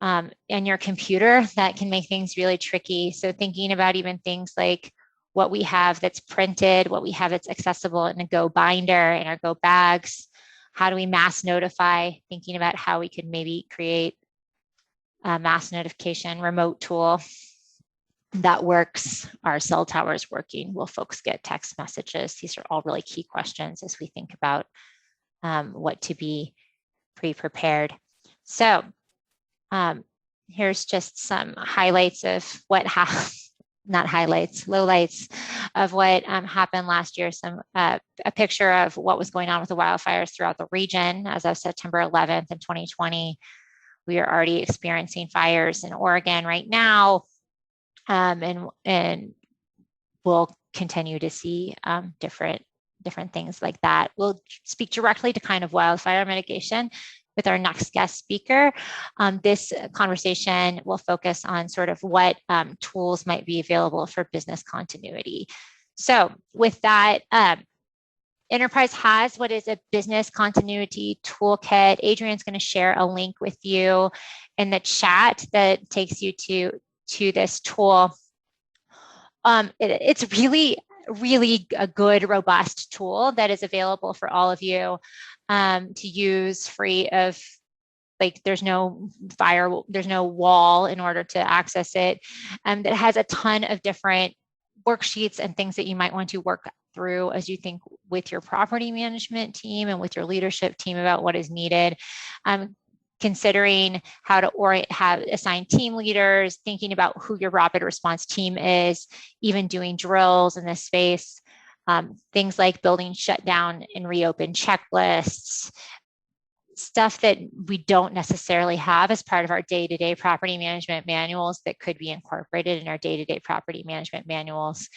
[SPEAKER 1] and your computer, that can make things really tricky. So thinking about even things like what we have that's printed, what we have that's accessible in a Go binder, in our Go bags, how do we mass notify, thinking about how we could maybe create a mass notification remote tool that works. Are cell towers working? Will folks get text messages? These are all really key questions as we think about what to be pre-prepared. So here's just some highlights of what not highlights, lowlights of what happened last year. A picture of what was going on with the wildfires throughout the region as of September 11th in 2020. We are already experiencing fires in Oregon right now, and we'll continue to see different things like that. We'll speak directly to kind of wildfire mitigation with our next guest speaker. This conversation will focus on sort of what tools might be available for business continuity. So with that, Enterprise has what is a business continuity toolkit. Adrian's going to share a link with you in the chat that takes you to this tool. It's really a good, robust tool that is available for all of you to use free of, like, there's no wall in order to access it. That has a ton of different worksheets and things that you might want to work through as you think with your property management team and with your leadership team about what is needed. Considering how to assign team leaders, thinking about who your rapid response team is, even doing drills in this space, things like building shutdown and reopen checklists, stuff that we don't necessarily have as part of our day-to-day property management manuals that could be incorporated in our day-to-day property management manuals,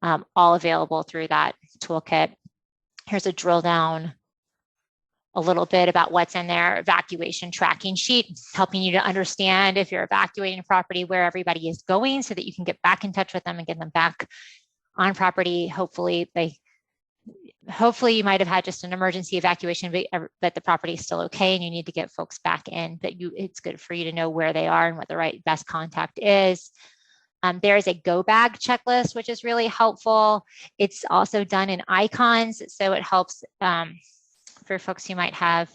[SPEAKER 1] all available through that toolkit. Here's a drill down a little bit about what's in their evacuation tracking sheet, helping you to understand if you're evacuating a property where everybody is going so that you can get back in touch with them and get them back on property. Hopefully you might have had just an emergency evacuation, but the property is still okay and you need to get folks back in, but it's good for you to know where they are and what the best contact is. There is a go bag checklist, which is really helpful. It's also done in icons, so it helps for folks who might have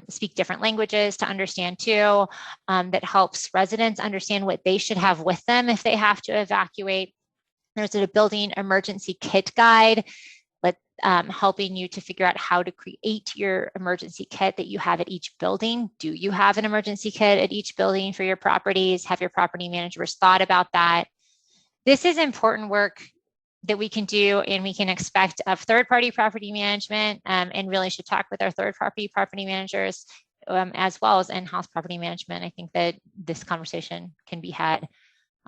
[SPEAKER 1] speak different languages to understand too. That helps residents understand what they should have with them if they have to evacuate. There's a building emergency kit guide helping you to figure out how to create your emergency kit that you have at each building. Do you have an emergency kit at each building for your properties? Have your property managers thought about that? This is important work that we can do and we can expect of third-party property management, and really should talk with our third-party property managers as well as in-house property management. I think that this conversation can be had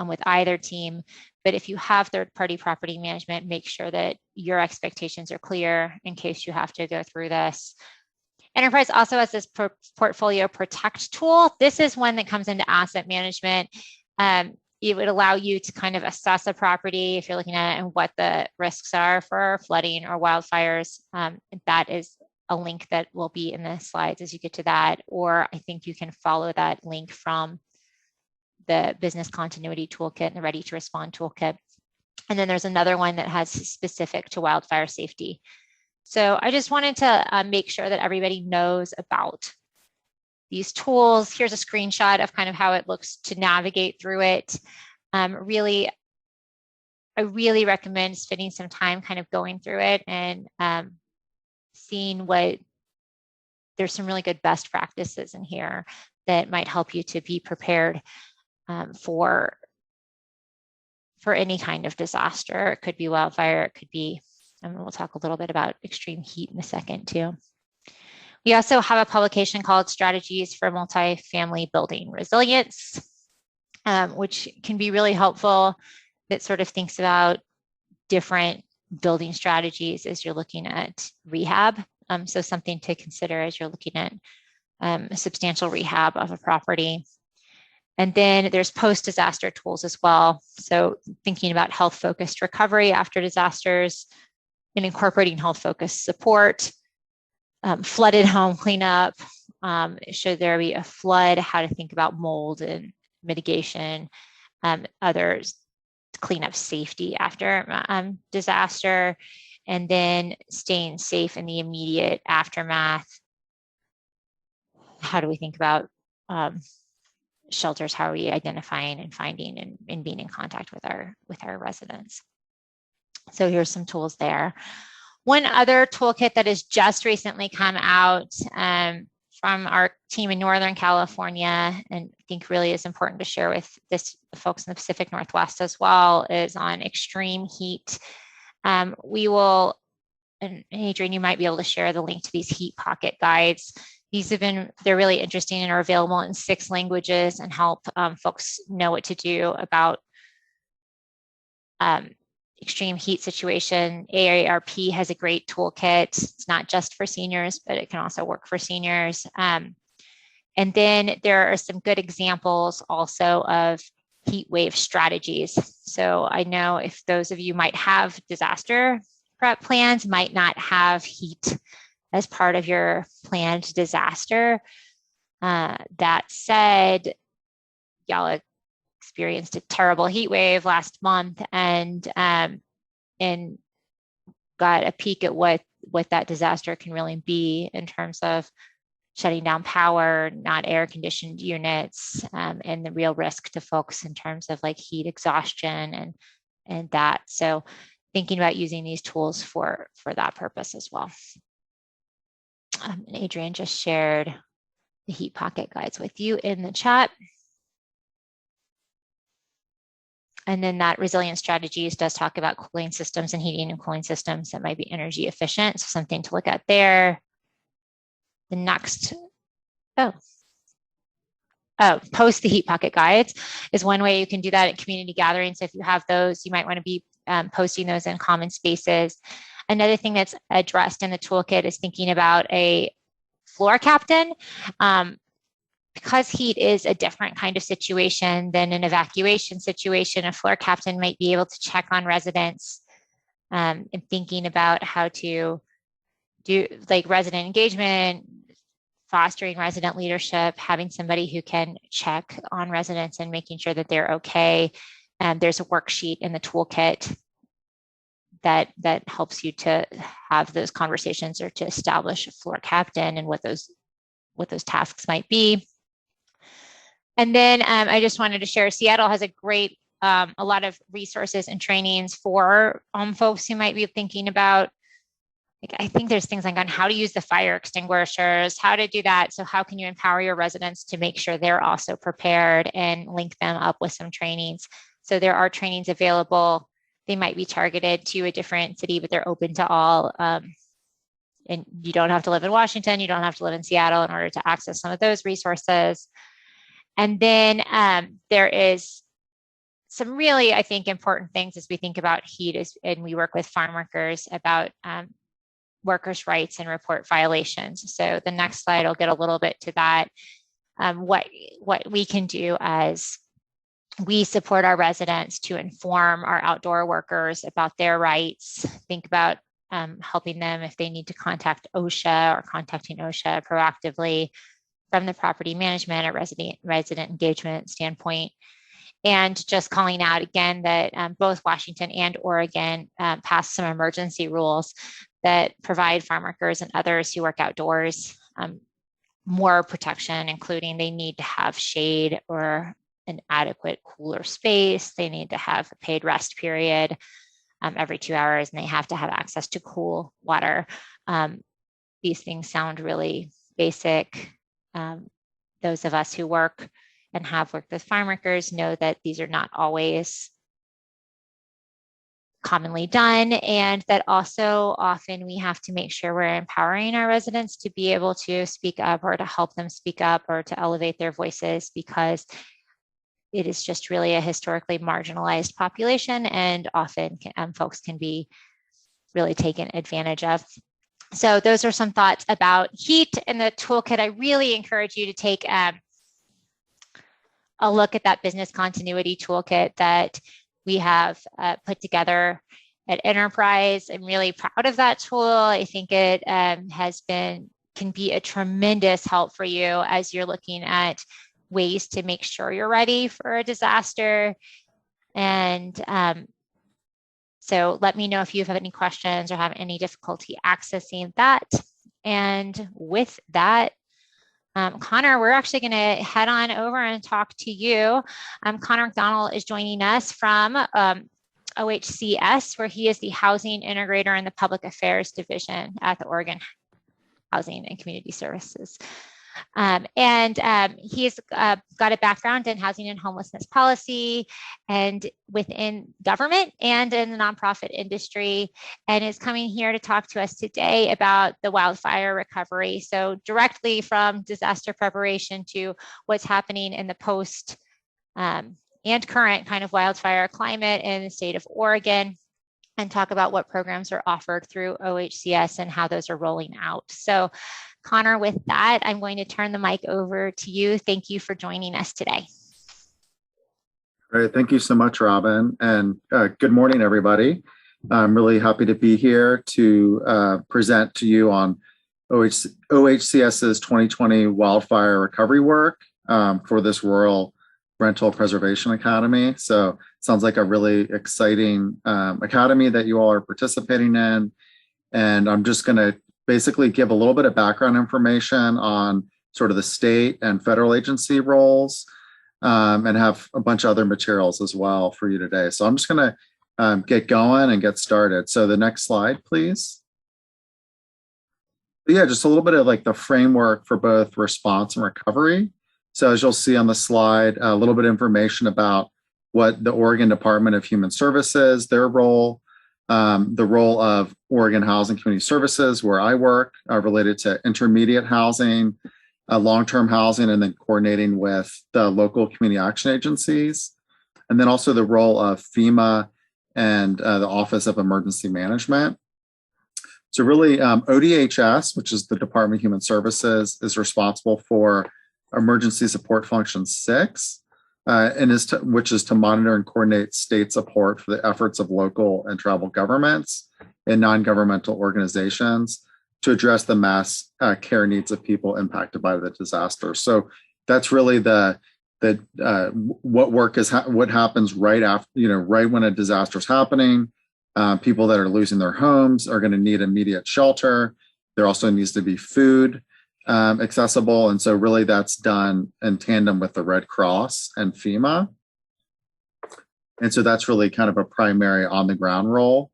[SPEAKER 1] with either team. But if you have third-party property management, make sure that your expectations are clear in case you have to go through this. Enterprise also has this portfolio protect tool. This is one that comes into asset management. It would allow you to kind of assess a property if you're looking at it and what the risks are for flooding or wildfires. That is a link that will be in the slides as you get to that, or I think you can follow that link from the business continuity toolkit and the ready to respond toolkit. And then there's another one that has specific to wildfire safety. So I just wanted to make sure that everybody knows about these tools. Here's a screenshot of kind of how it looks to navigate through it. I really recommend spending some time kind of going through it and seeing there's some really good best practices in here that might help you to be prepared for any kind of disaster. It could be wildfire, it could be, and we'll talk a little bit about extreme heat in a second too. We also have a publication called Strategies for Multifamily Building Resilience, which can be really helpful, that sort of thinks about different building strategies as you're looking at rehab. So something to consider as you're looking at a substantial rehab of a property. And then there's post-disaster tools as well. So thinking about health-focused recovery after disasters and incorporating health-focused support flooded home cleanup, should there be a flood, how to think about mold and mitigation, others, cleanup safety after disaster, and then staying safe in the immediate aftermath. How do we think about shelters? How are we identifying and finding and being in contact with our residents? So here's some tools there. One other toolkit that has just recently come out from our team in Northern California, and I think really is important to share with the folks in the Pacific Northwest as well, is on extreme heat. We will, and Adrian, you might be able to share the link to these heat pocket guides. These have been, they're really interesting and are available in 6 languages and help folks know what to do about extreme heat situation. AARP has a great toolkit. It's not just for seniors, but it can also work for seniors. And then there are some good examples also of heat wave strategies. So I know if those of you might have disaster prep plans, might not have heat as part of your planned disaster. That said, y'all experienced a terrible heat wave last month and got a peek at what that disaster can really be in terms of shutting down power, not air conditioned units, and the real risk to folks in terms of like heat exhaustion and that. So thinking about using these tools for that purpose as well. Adrian just shared the heat pocket guides with you in the chat. And then that resilience strategies does talk about cooling systems and heating and cooling systems that might be energy efficient. So something to look at there. The next, post the heat pocket guides is one way you can do that at community gatherings. If you have those, you might want to be posting those in common spaces. Another thing that's addressed in the toolkit is thinking about a floor captain. Because heat is a different kind of situation than an evacuation situation, a floor captain might be able to check on residents and thinking about how to do like resident engagement, fostering resident leadership, having somebody who can check on residents and making sure that they're okay. There's a worksheet in the toolkit that helps you to have those conversations or to establish a floor captain and what those tasks might be. And then I just wanted to share, Seattle has a great, a lot of resources and trainings for folks who might be thinking about, like, I think there's things like on how to use the fire extinguishers, how to do that. So how can you empower your residents to make sure they're also prepared and link them up with some trainings. So there are trainings available. They might be targeted to a different city, but they're open to all. And you don't have to live in Washington. You don't have to live in Seattle in order to access some of those resources. And then there is some really, I think, important things as we think about heat, and we work with farm workers about workers' rights and report violations. So the next slide will get a little bit to that. What we can do as we support our residents to inform our outdoor workers about their rights, think about helping them if they need to contact OSHA or contacting OSHA proactively from the property management or resident engagement standpoint. And just calling out again that both Washington and Oregon passed some emergency rules that provide farm workers and others who work outdoors more protection, including they need to have shade or an adequate cooler space. They need to have a paid rest period every 2 hours, and they have to have access to cool water. These things sound really basic. Those of us who work and have worked with farm workers know that these are not always commonly done, and that also often we have to make sure we're empowering our residents to be able to speak up or to help them speak up or to elevate their voices, because it is just really a historically marginalized population, and often folks can be really taken advantage of. So those are some thoughts about heat in the toolkit. I really encourage you to take a look at that business continuity toolkit that we have put together at Enterprise. I'm really proud of that tool. I think it has been can be a tremendous help for you as you're looking at ways to make sure you're ready for a disaster. And so let me know if you have any questions or have any difficulty accessing that. And with that, Connor, we're actually going to head on over and talk to you. Connor McDonald is joining us from OHCS, where he is the housing integrator in the public affairs division at the Oregon Housing and Community Services. He's got a background in housing and homelessness policy and within government and in the nonprofit industry, and is coming here to talk to us today about the wildfire recovery. So directly from disaster preparation to what's happening in the post and current kind of wildfire climate in the state of Oregon, and talk about what programs are offered through OHCS and how those are rolling out. So Connor, with that, I'm going to turn the mic over to you. Thank you for joining us today.
[SPEAKER 4] Great. Thank you so much, Robin. And good morning, everybody. I'm really happy to be here to present to you on OHCS's 2020 wildfire recovery work for this Rural Rental Preservation Academy. So it sounds like a really exciting academy that you all are participating in. And I'm just going to basically give a little bit of background information on sort of the state and federal agency roles, and have a bunch of other materials as well for you today. So I'm just going to get going and get started. So the next slide, please. But yeah, just a little bit of like the framework for both response and recovery. So as you'll see on the slide, a little bit of information about what the Oregon Department of Human Services, their role, the role of Oregon Housing Community Services, where I work, related to intermediate housing, long-term housing, and then coordinating with the local community action agencies. And then also the role of FEMA and the Office of Emergency Management. So really, ODHS, which is the Department of Human Services, is responsible for Emergency Support Function 6. Which is to monitor and coordinate state support for the efforts of local and tribal governments and non-governmental organizations to address the mass care needs of people impacted by the disaster. So that's really what happens right after, right when a disaster is happening. People that are losing their homes are going to need immediate shelter. There also needs to be food accessible. And so really that's done in tandem with the Red Cross and FEMA. And so that's really kind of a primary on the ground role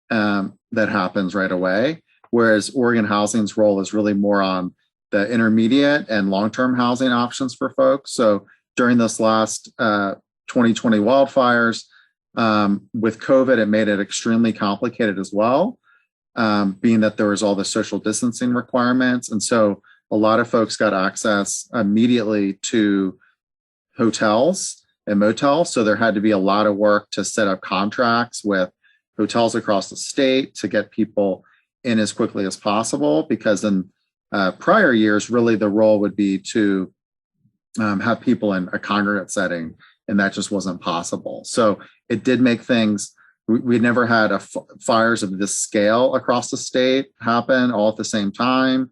[SPEAKER 4] that happens right away. Whereas Oregon Housing's role is really more on the intermediate and long-term housing options for folks. So during this last 2020 wildfires, with COVID, it made it extremely complicated as well. Being that there was all the social distancing requirements. And so a lot of folks got access immediately to hotels and motels. So there had to be a lot of work to set up contracts with hotels across the state to get people in as quickly as possible, because in prior years, really the role would be to have people in a congregate setting, and that just wasn't possible. So it did make things. We never had fires of this scale across the state happen all at the same time.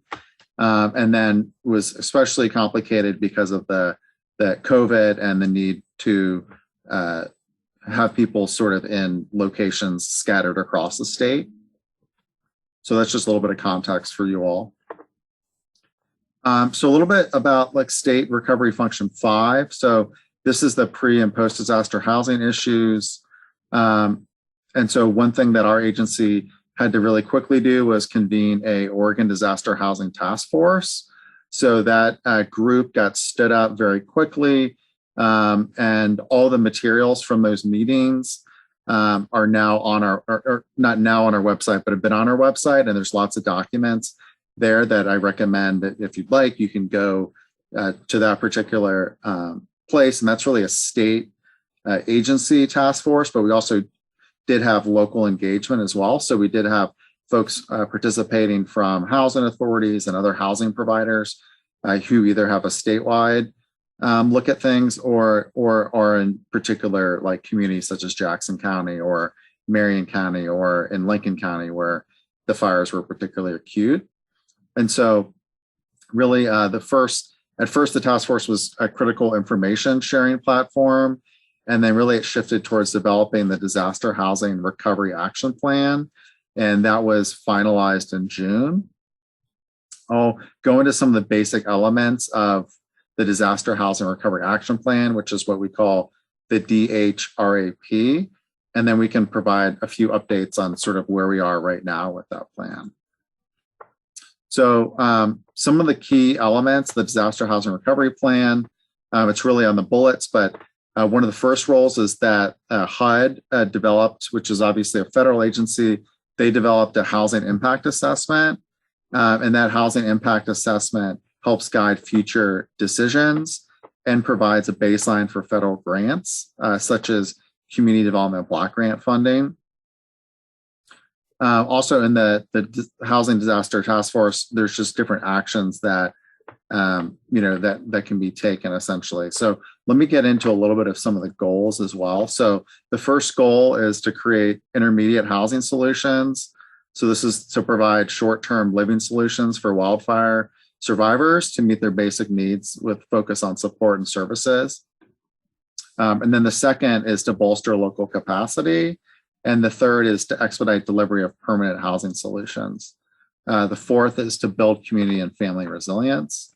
[SPEAKER 4] And then was especially complicated because of the COVID and the need to have people sort of in locations scattered across the state. So that's just a little bit of context for you all. So a little bit about like State Recovery Function 5. So this is the pre and post disaster housing issues. And so one thing that our agency had to really quickly do was convene a Oregon Disaster Housing Task Force. So that group got stood up very quickly, and all the materials from those meetings are now on or not now on our website, but have been on our website. And there's lots of documents there that I recommend that if you'd like, you can go to that particular place. And that's really a state agency task force, but we also did have local engagement as well. So we did have folks participating from housing authorities and other housing providers who either have a statewide look at things or in particular like communities such as Jackson County or Marion County or in Lincoln County where the fires were particularly acute. And so really at first the task force was a critical information sharing platform. And then really it shifted towards developing the disaster housing recovery action plan. And that was finalized in June. I'll go into some of the basic elements of the disaster housing recovery action plan, which is what we call the DHRAP. And then we can provide a few updates on sort of where we are right now with that plan. So some of the key elements of the disaster housing recovery plan, it's really on the bullets, but one of the first roles is that HUD developed, which is obviously a federal agency, they developed a housing impact assessment. And that housing impact assessment helps guide future decisions and provides a baseline for federal grants, such as community development block grant funding. Also in the housing disaster task force, there's just different actions that that can be taken essentially. So let me get into a little bit of some of the goals as well. So the first goal is to create intermediate housing solutions. So this is to provide short-term living solutions for wildfire survivors to meet their basic needs with focus on support and services. And then the second is to bolster local capacity. And the third is to expedite delivery of permanent housing solutions. The fourth is to build community and family resilience.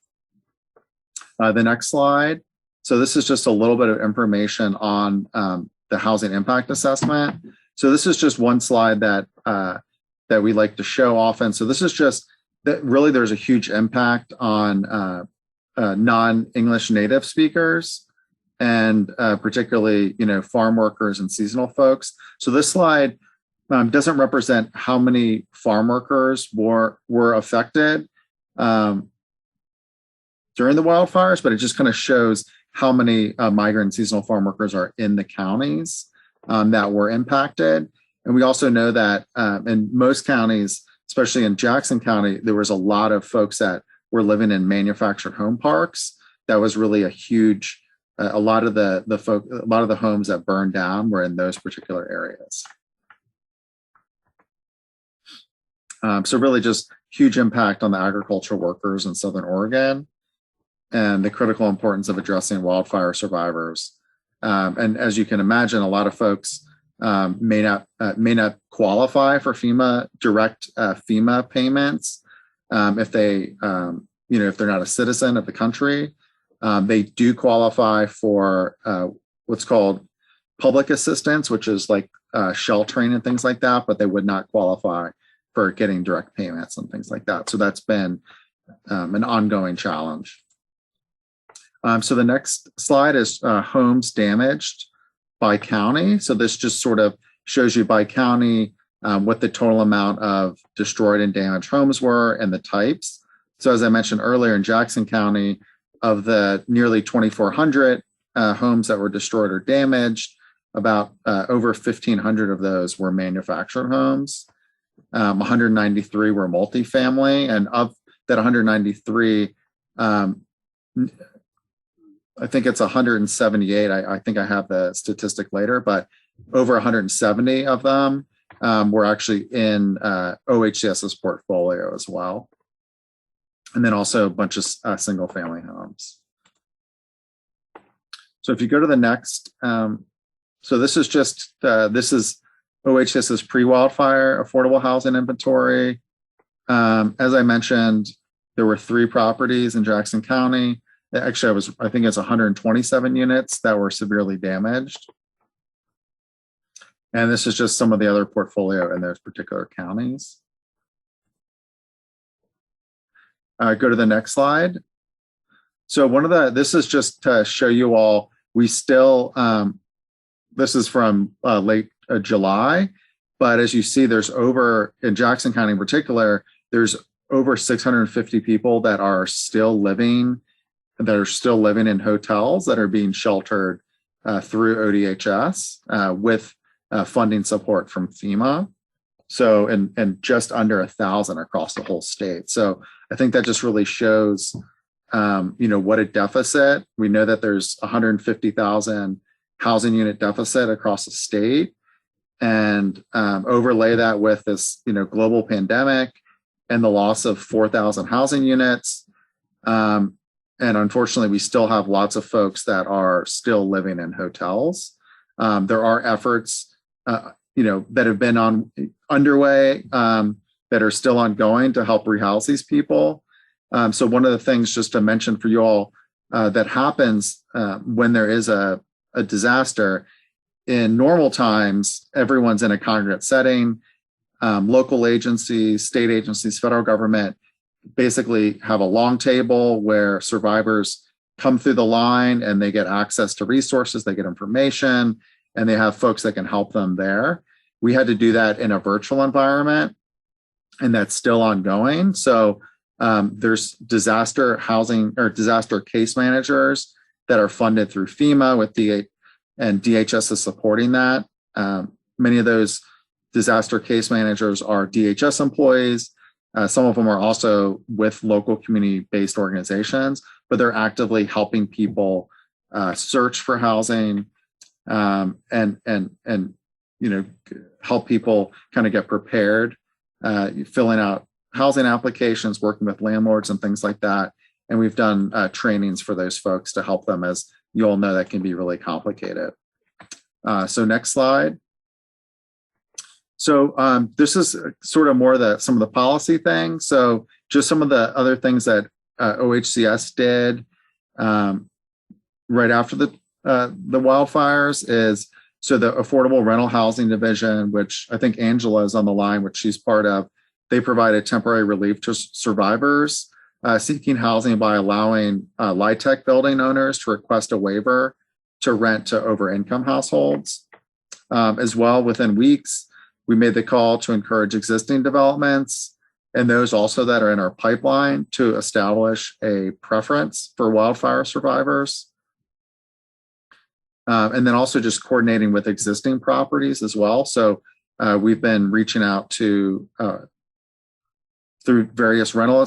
[SPEAKER 4] The next slide. So this is just a little bit of information on the housing impact assessment. So this is just one slide that we like to show often. So this is just that really there's a huge impact on non-English native speakers and particularly, farm workers and seasonal folks. So this slide doesn't represent how many farm workers were affected during the wildfires, but it just kind of shows how many migrant and seasonal farm workers are in the counties that were impacted. And we also know that in most counties, especially in Jackson County, there was a lot of folks that were living in manufactured home parks. That was really a huge, a lot of the homes that burned down were in those particular areas. So really just huge impact on the agricultural workers in Southern Oregon and the critical importance of addressing wildfire survivors. And as you can imagine, a lot of folks may not qualify for direct FEMA payments if they if they're not a citizen of the country. They do qualify for what's called public assistance, which is like sheltering and things like that, but they would not qualify for getting direct payments and things like that. So that's been an ongoing challenge. So the next slide is homes damaged by county. So this just sort of shows you by county what the total amount of destroyed and damaged homes were and the types. So as I mentioned earlier, in Jackson County, of the nearly 2,400 homes that were destroyed or damaged, about over 1,500 of those were manufactured homes. 193 were multifamily, and of that 193, I think it's 178. I think I have the statistic later, but over 170 of them were actually in OHCS's portfolio as well. And then also a bunch of single family homes. So if you go to the next, so this is just, this is OHS's pre-wildfire affordable housing inventory. As I mentioned, there were 3 properties in Jackson County. Actually, I think it's 127 units that were severely damaged. And this is just some of the other portfolio in those particular counties. Go to the next slide. So this is just to show you all, we still, this is from late July, but as you see, there's in Jackson County in particular, there's over 650 people that are still living in hotels that are being sheltered through ODHS with funding support from FEMA. So, and just under 1,000 across the whole state. So I think that just really shows, what a deficit. We know that there's 150,000 housing unit deficit across the state, and overlay that with this, global pandemic and the loss of 4,000 housing units. And unfortunately, we still have lots of folks that are still living in hotels. There are efforts, that have been underway, that are still ongoing to help rehouse these people. So one of the things, just to mention for you all, that happens when there is a disaster, in normal times, everyone's in a congregate setting. Local agencies, state agencies, federal government basically have a long table where survivors come through the line and they get access to resources, they get information, and they have folks that can help them there. We had to do that in a virtual environment, and that's still ongoing. So there's disaster housing or disaster case managers that are funded through FEMA and DHS is supporting that. Many of those disaster case managers are DHS employees. Some of them are also with local community-based organizations, but they're actively helping people search for housing and help people kind of get prepared, filling out housing applications, working with landlords and things like that. And we've done trainings for those folks to help them, as you all know, that can be really complicated. So next slide. So this is sort of more some of the policy things. So just some of the other things that OHCS did right after the wildfires is, so the Affordable Rental Housing Division, which I think Angela is on the line, which she's part of, they provided temporary relief to survivors seeking housing by allowing LIHTC building owners to request a waiver to rent to over-income households. As well, within weeks, we made the call to encourage existing developments and those also that are in our pipeline to establish a preference for wildfire survivors. And then also just coordinating with existing properties as well. So we've been reaching out to through various rental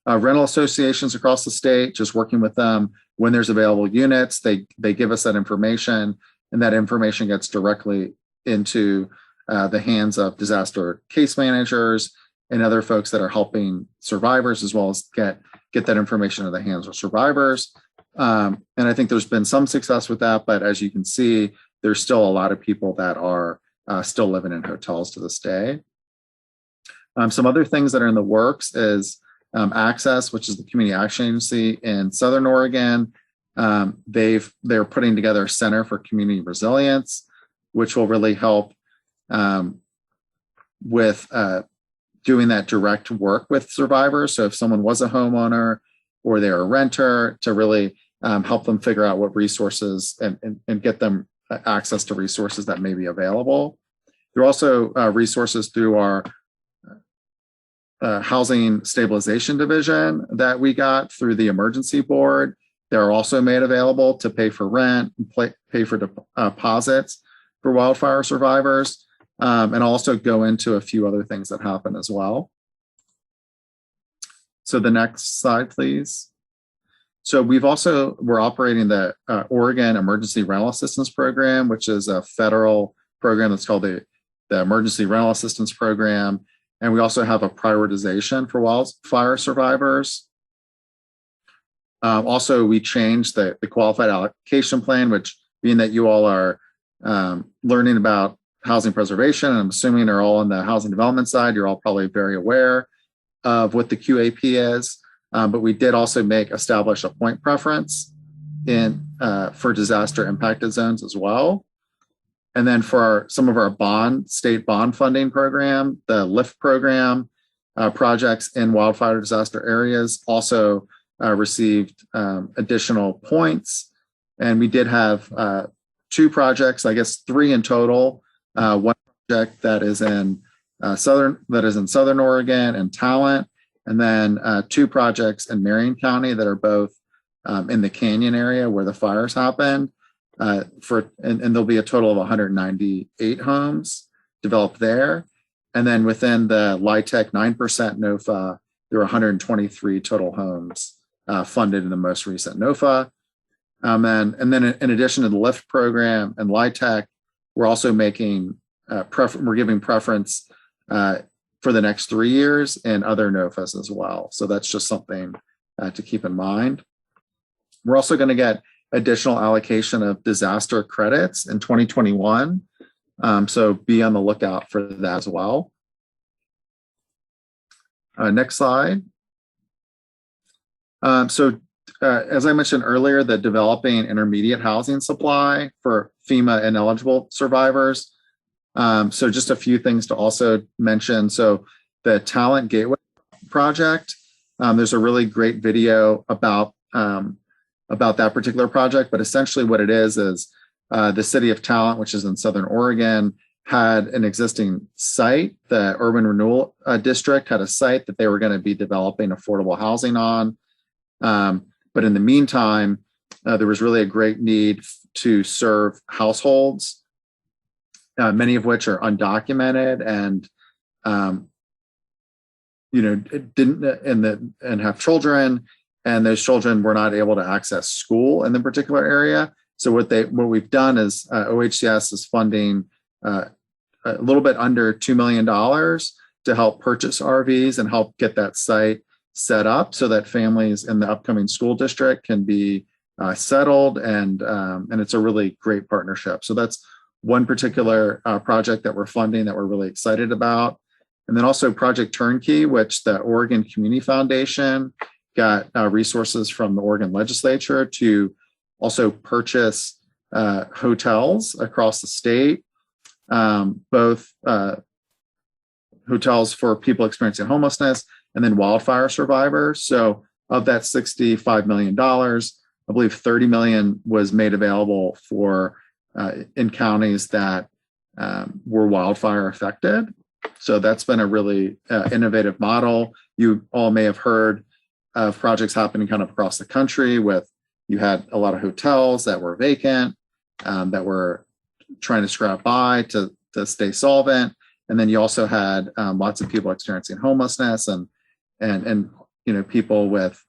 [SPEAKER 4] associations across the state, just working with them when there's available units. They give us that information, and that information gets directly into the hands of disaster case managers and other folks that are helping survivors, as well as get that information in the hands of survivors. And I think there's been some success with that, but as you can see, there's still a lot of people that are still living in hotels to this day. Some other things that are in the works is Access, which is the community action agency in Southern Oregon. They're putting together a Center for Community Resilience, which will really help with doing that direct work with survivors. So if someone was a homeowner or they're a renter, to really help them figure out what resources and get them access to resources that may be available. There are also resources through our Housing Stabilization Division that we got through the Emergency Board. They're also made available to pay for rent, pay for deposits for wildfire survivors, and also go into a few other things that happen as well. So the next slide, please. So we're operating the Oregon Emergency Rental Assistance Program, which is a federal program that's called the Emergency Rental Assistance Program. And we also have a prioritization for wildfire survivors. Also, we changed the qualified allocation plan, which, being that you all are learning about housing preservation, and I'm assuming are all on the housing development side, you're all probably very aware of what the QAP is. But we did also establish a point preference for disaster impacted zones as well. And then for some of our state bond funding program, the LIFT program, projects in wildfire disaster areas also received additional points. And we did have 2 projects, I guess 3 in total. One project that is in Southern Oregon and Talent, and then 2 projects in Marion County that are both in the Canyon area where the fires happened. And there'll be a total of 198 homes developed there. And then within the LIHTC 9% NOFA, there were 123 total homes funded in the most recent NOFA. And then in addition to the LIFT program and LIHTC, we're also making we're giving preference for the next 3 years and other NOFAs as well. So that's just something to keep in mind. We're also going to get additional allocation of disaster credits in 2021. So be on the lookout for that as well. Next slide. As I mentioned earlier, the developing intermediate housing supply for FEMA ineligible survivors. So just a few things to also mention. So the Talent Gateway project, there's a really great video about that particular project, but essentially what it is the city of Talent, which is in Southern Oregon, had an existing site. The Urban Renewal District had a site that they were going to be developing affordable housing on. But in the meantime, there was really a great need to serve households, many of which are undocumented and didn't have children, and those children were not able to access school in the particular area. So what we've done is OHCS is funding a little bit under $2 million to help purchase RVs and help get that site set up so that families in the upcoming school district can be settled, and it's a really great partnership. So that's one particular project that we're funding that we're really excited about. And then also Project Turnkey, which the Oregon Community Foundation got resources from the Oregon legislature to also purchase hotels across the state, both hotels for people experiencing homelessness and then wildfire survivors. So of that $65 million, I believe $30 million was made available for in counties that were wildfire affected. So that's been a really innovative model. You all may have heard of projects happening kind of across the country with, you had a lot of hotels that were vacant, that were trying to scrap by to stay solvent. And then you also had lots of people experiencing homelessness and people with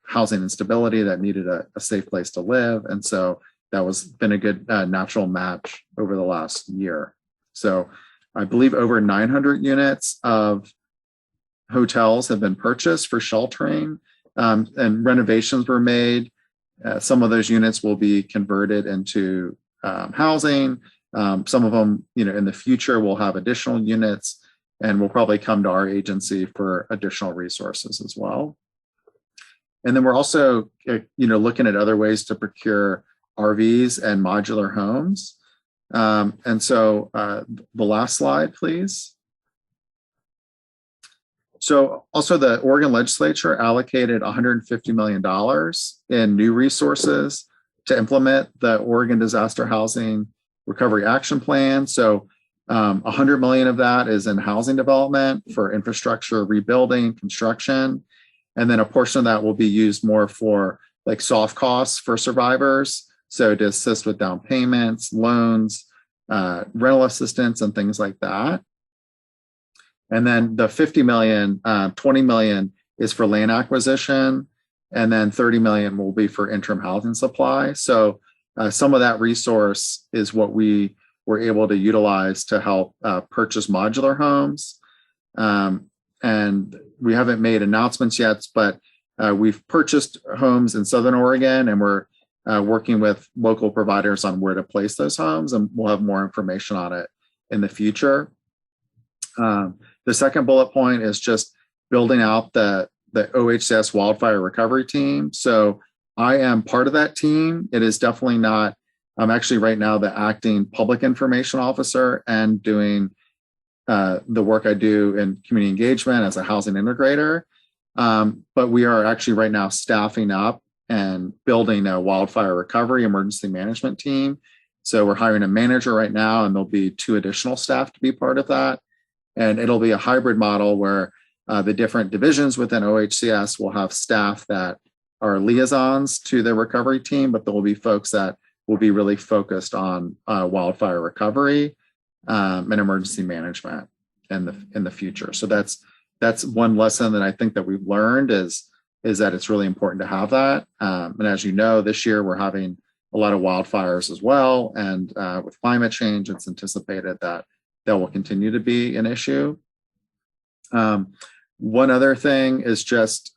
[SPEAKER 4] housing instability that needed a safe place to live. And so that was been a good natural match over the last year. So I believe over 900 units of hotels have been purchased for sheltering, and renovations were made. Some of those units will be converted into housing. Some of them, in the future will have additional units, and will probably come to our agency for additional resources as well. And then we're also, looking at other ways to procure RVs and modular homes. And so the last slide, please. So also the Oregon legislature allocated $150 million in new resources to implement the Oregon Disaster Housing Recovery Action Plan. So 100 million of that is in housing development for infrastructure rebuilding, construction. And then a portion of that will be used more for like soft costs for survivors. So to assist with down payments, loans, rental assistance, and things like that. And then the 50 million, 20 million is for land acquisition. And then 30 million will be for interim housing supply. So some of that resource is what we were able to utilize to help purchase modular homes. And we haven't made announcements yet, but we've purchased homes in Southern Oregon, and we're working with local providers on where to place those homes, and we'll have more information on it in the future. The second bullet point is just building out the OHCS wildfire recovery team. So I am part of that team. It is definitely not, I'm actually right now the acting public information officer and doing the work I do in community engagement as a housing integrator. But we are actually right now staffing up and building a wildfire recovery emergency management team. So we're hiring a manager right now, and there'll be 2 additional staff to be part of that. And it'll be a hybrid model where the different divisions within OHCS will have staff that are liaisons to the recovery team, but there will be folks that will be really focused on wildfire recovery and emergency management in the future. So that's one lesson that I think that we've learned is that it's really important to have that. And as you know, this year we're having a lot of wildfires as well. And with climate change, it's anticipated that will continue to be an issue. One other thing is just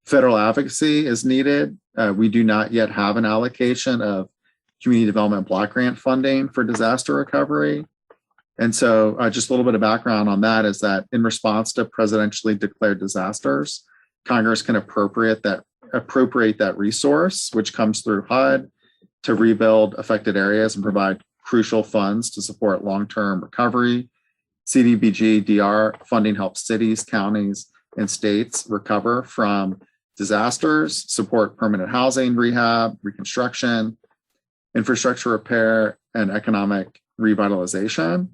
[SPEAKER 4] federal advocacy is needed. We do not yet have an allocation of community development block grant funding for disaster recovery. And so just a little bit of background on that is that in response to presidentially declared disasters, Congress can appropriate that resource, which comes through HUD, to rebuild affected areas and provide crucial funds to support long-term recovery. CDBG DR funding helps cities, counties, and states recover from disasters, support permanent housing, rehab, reconstruction, infrastructure repair, and economic revitalization.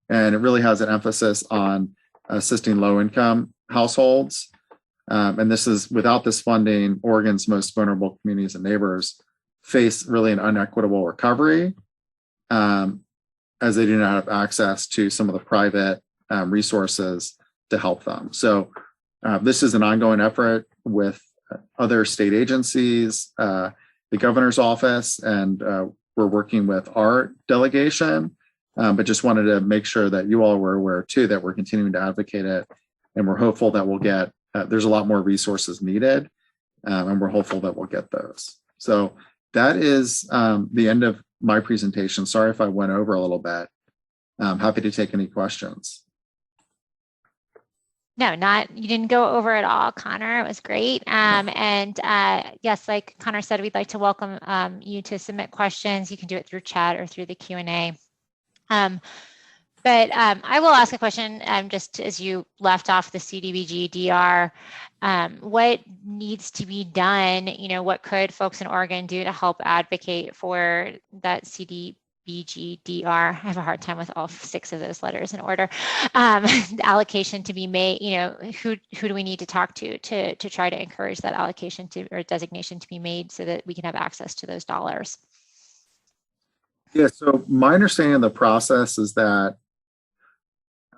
[SPEAKER 4] And it really has an emphasis on assisting low-income households. And this is, without this funding, Oregon's most vulnerable communities and neighbors face really an unequitable recovery, as they do not have access to some of the private resources to help them. So this is an ongoing effort with other state agencies, the governor's office, and we're working with our delegation, but just wanted to make sure that you all were aware too, that we're continuing to advocate it. And we're hopeful that we'll get, there's a lot more resources needed, and we're hopeful that we'll get those. So that is the end of my presentation. Sorry if I went over a little bit. I'm happy to take any questions.
[SPEAKER 1] No, you didn't go over it all, Connor. It was great. Yes, like Connor said, we'd like to welcome you to submit questions. You can do it through chat or through the Q&A. But I will ask a question just as you left off the CDBG DR. What needs to be done? You know, what could folks in Oregon do to help advocate for that CDBG DR? I have a hard time with all 6 of those letters in order. The allocation to be made. You know, who do we need to talk to try to encourage that allocation or designation to be made so that we can have access to those dollars?
[SPEAKER 4] Yeah. So my understanding of the process is that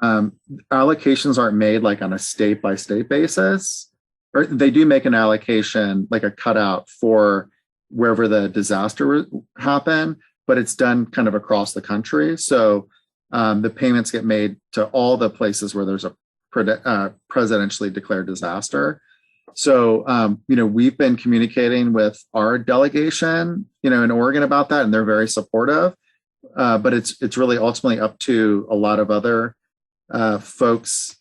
[SPEAKER 4] allocations aren't made like on a state by state basis, or they do make an allocation, like a cutout for wherever the disaster happened, but it's done kind of across the country. So the payments get made to all the places where there's a presidentially declared disaster. So, you know, we've been communicating with our delegation, you know, in Oregon about that, and they're very supportive. But it's really ultimately up to a lot of other folks,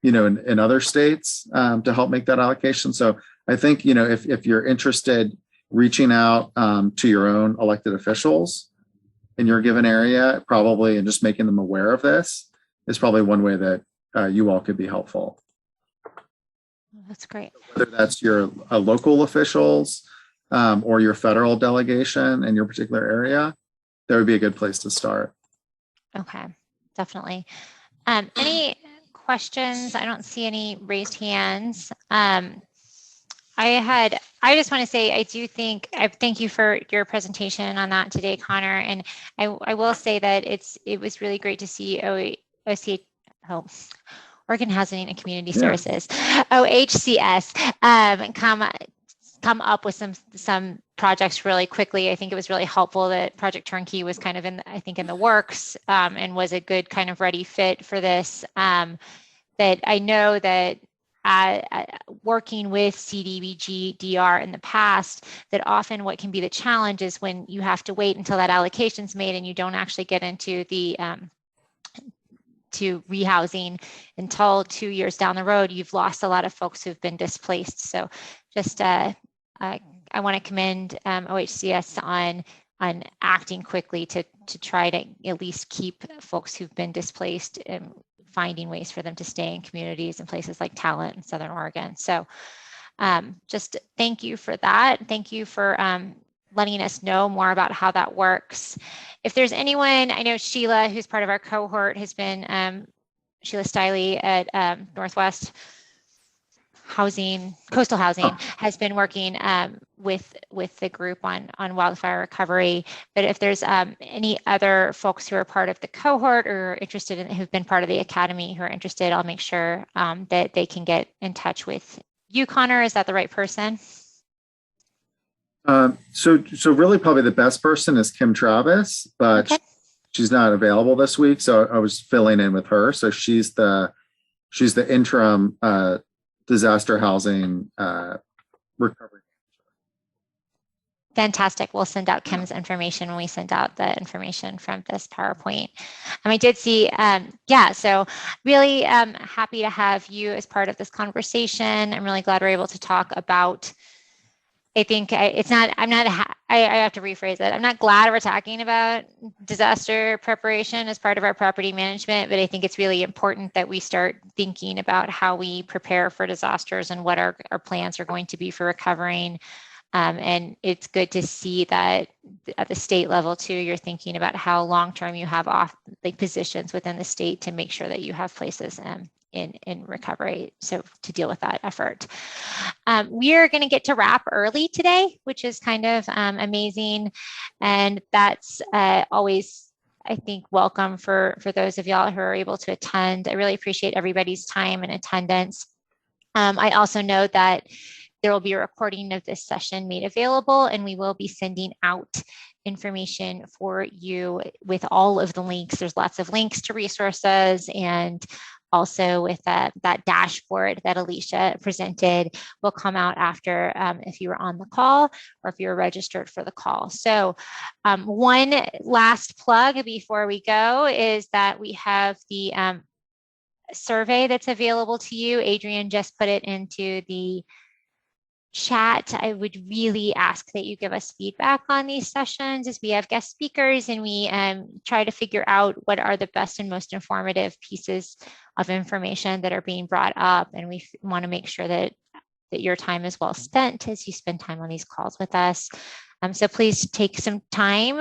[SPEAKER 4] you know, in other states to help make that allocation. So I think, you know, if you're interested, reaching out to your own elected officials in your given area, probably, and just making them aware of this is probably one way that you all could be helpful.
[SPEAKER 1] That's great.
[SPEAKER 4] Whether that's your local officials or your federal delegation in your particular area, that would be a good place to start. Okay,
[SPEAKER 1] definitely. Any questions? I don't see any raised hands. I just want to say, I thank you for your presentation on that today, Connor. And I will say that it was really great to see Oregon Housing and Community Services, OHCS, come up with some projects really quickly. I think it was really helpful that Project Turnkey was kind of in the works, and was a good kind of ready fit for this. That I know that working with CDBG DR in the past, that often what can be the challenge is when you have to wait until that allocation's made and you don't actually get into the to rehousing until 2 years down the road, you've lost a lot of folks who've been displaced. So just I want to commend OHCS on acting quickly to try to at least keep folks who've been displaced and finding ways for them to stay in communities in places like Talent in Southern Oregon. So just thank you for that. Thank you for letting us know more about how that works. If there's anyone, I know Sheila, who's part of our cohort, has been, Sheila Stiley at Northwest Coastal Housing, has been working with the group on wildfire recovery. But if there's any other folks who are part of the cohort or interested in, who've been part of the academy, who are interested, I'll make sure that they can get in touch with you, Connor. Is that the right person?
[SPEAKER 4] So really probably the best person is Kim Travis, but she's not available this week. So I was filling in with her. So she's the She's the interim disaster housing recovery.
[SPEAKER 1] Fantastic. We'll send out Kim's information when we send out the information from this PowerPoint. I did see, so really happy to have you as part of this conversation. I'm really glad we're able to talk about, I have to rephrase it. I'm not glad we're talking about disaster preparation as part of our property management, but I think it's really important that we start thinking about how we prepare for disasters and what our plans are going to be for recovering. And it's good to see that at the state level too, you're thinking about how long-term you have positions within the state to make sure that you have places in recovery, so to deal with that effort. We are going to get to wrap early today, which is kind of amazing, and that's always, I think, welcome for those of y'all who are able to attend. I really appreciate everybody's time and attendance. I also know that there will be a recording of this session made available, and we will be sending out information for you with all of the links. There's lots of links to resources, and also with that dashboard that Alicia presented will come out after if you were on the call or if you were registered for the call. So one last plug before we go is that we have the survey that's available to you. Adrian just put it into the chat. I would really ask that you give us feedback on these sessions as we have guest speakers and we try to figure out what are the best and most informative pieces of information that are being brought up. And we want to make sure that your time is well spent as you spend time on these calls with us. So please take some time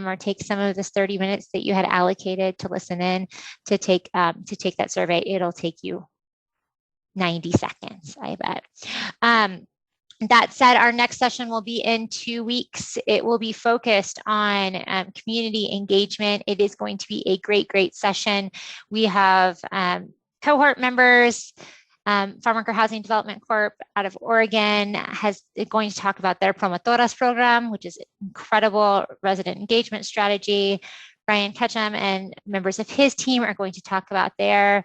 [SPEAKER 1] or take some of this 30 minutes that you had allocated to listen in to take that survey. It'll take you 90 seconds, I bet. That said, our next session will be in 2 weeks. It will be focused on community engagement. It is going to be a great session. We have cohort members, Farmworker Housing Development Corp out of Oregon is going to talk about their Promotoras program, which is incredible resident engagement strategy. Brian Ketchum and members of his team are going to talk about their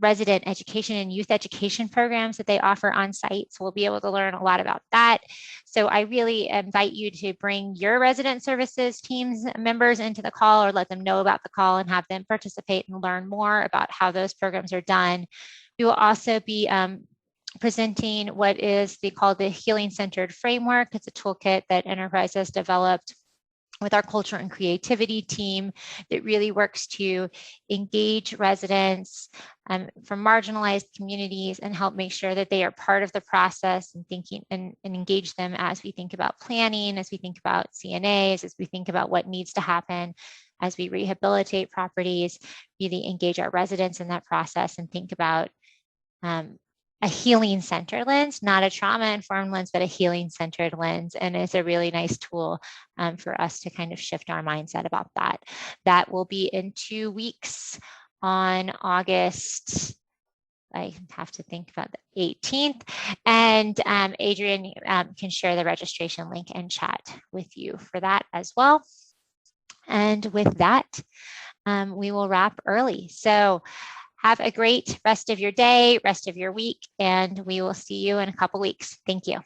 [SPEAKER 1] resident education and youth education programs that they offer on site. So we'll be able to learn a lot about that. So I really invite you to bring your resident services teams members into the call or let them know about the call and have them participate and learn more about how those programs are done. We will also be presenting what is called the Healing Centered Framework. It's a toolkit that Enterprise has developed with our culture and creativity team that really works to engage residents from marginalized communities and help make sure that they are part of the process and thinking and engage them as we think about planning, as we think about CNAs, as we think about what needs to happen as we rehabilitate properties, really engage our residents in that process and think about a healing centered lens, not a trauma informed lens, but a healing centered lens. And it's a really nice tool for us to kind of shift our mindset about that. That will be in 2 weeks on August, I have to think about the 18th. And Adrian can share the registration link and chat with you for that as well. And with that, we will wrap early. So have a great rest of your day, rest of your week, and we will see you in a couple weeks. Thank you.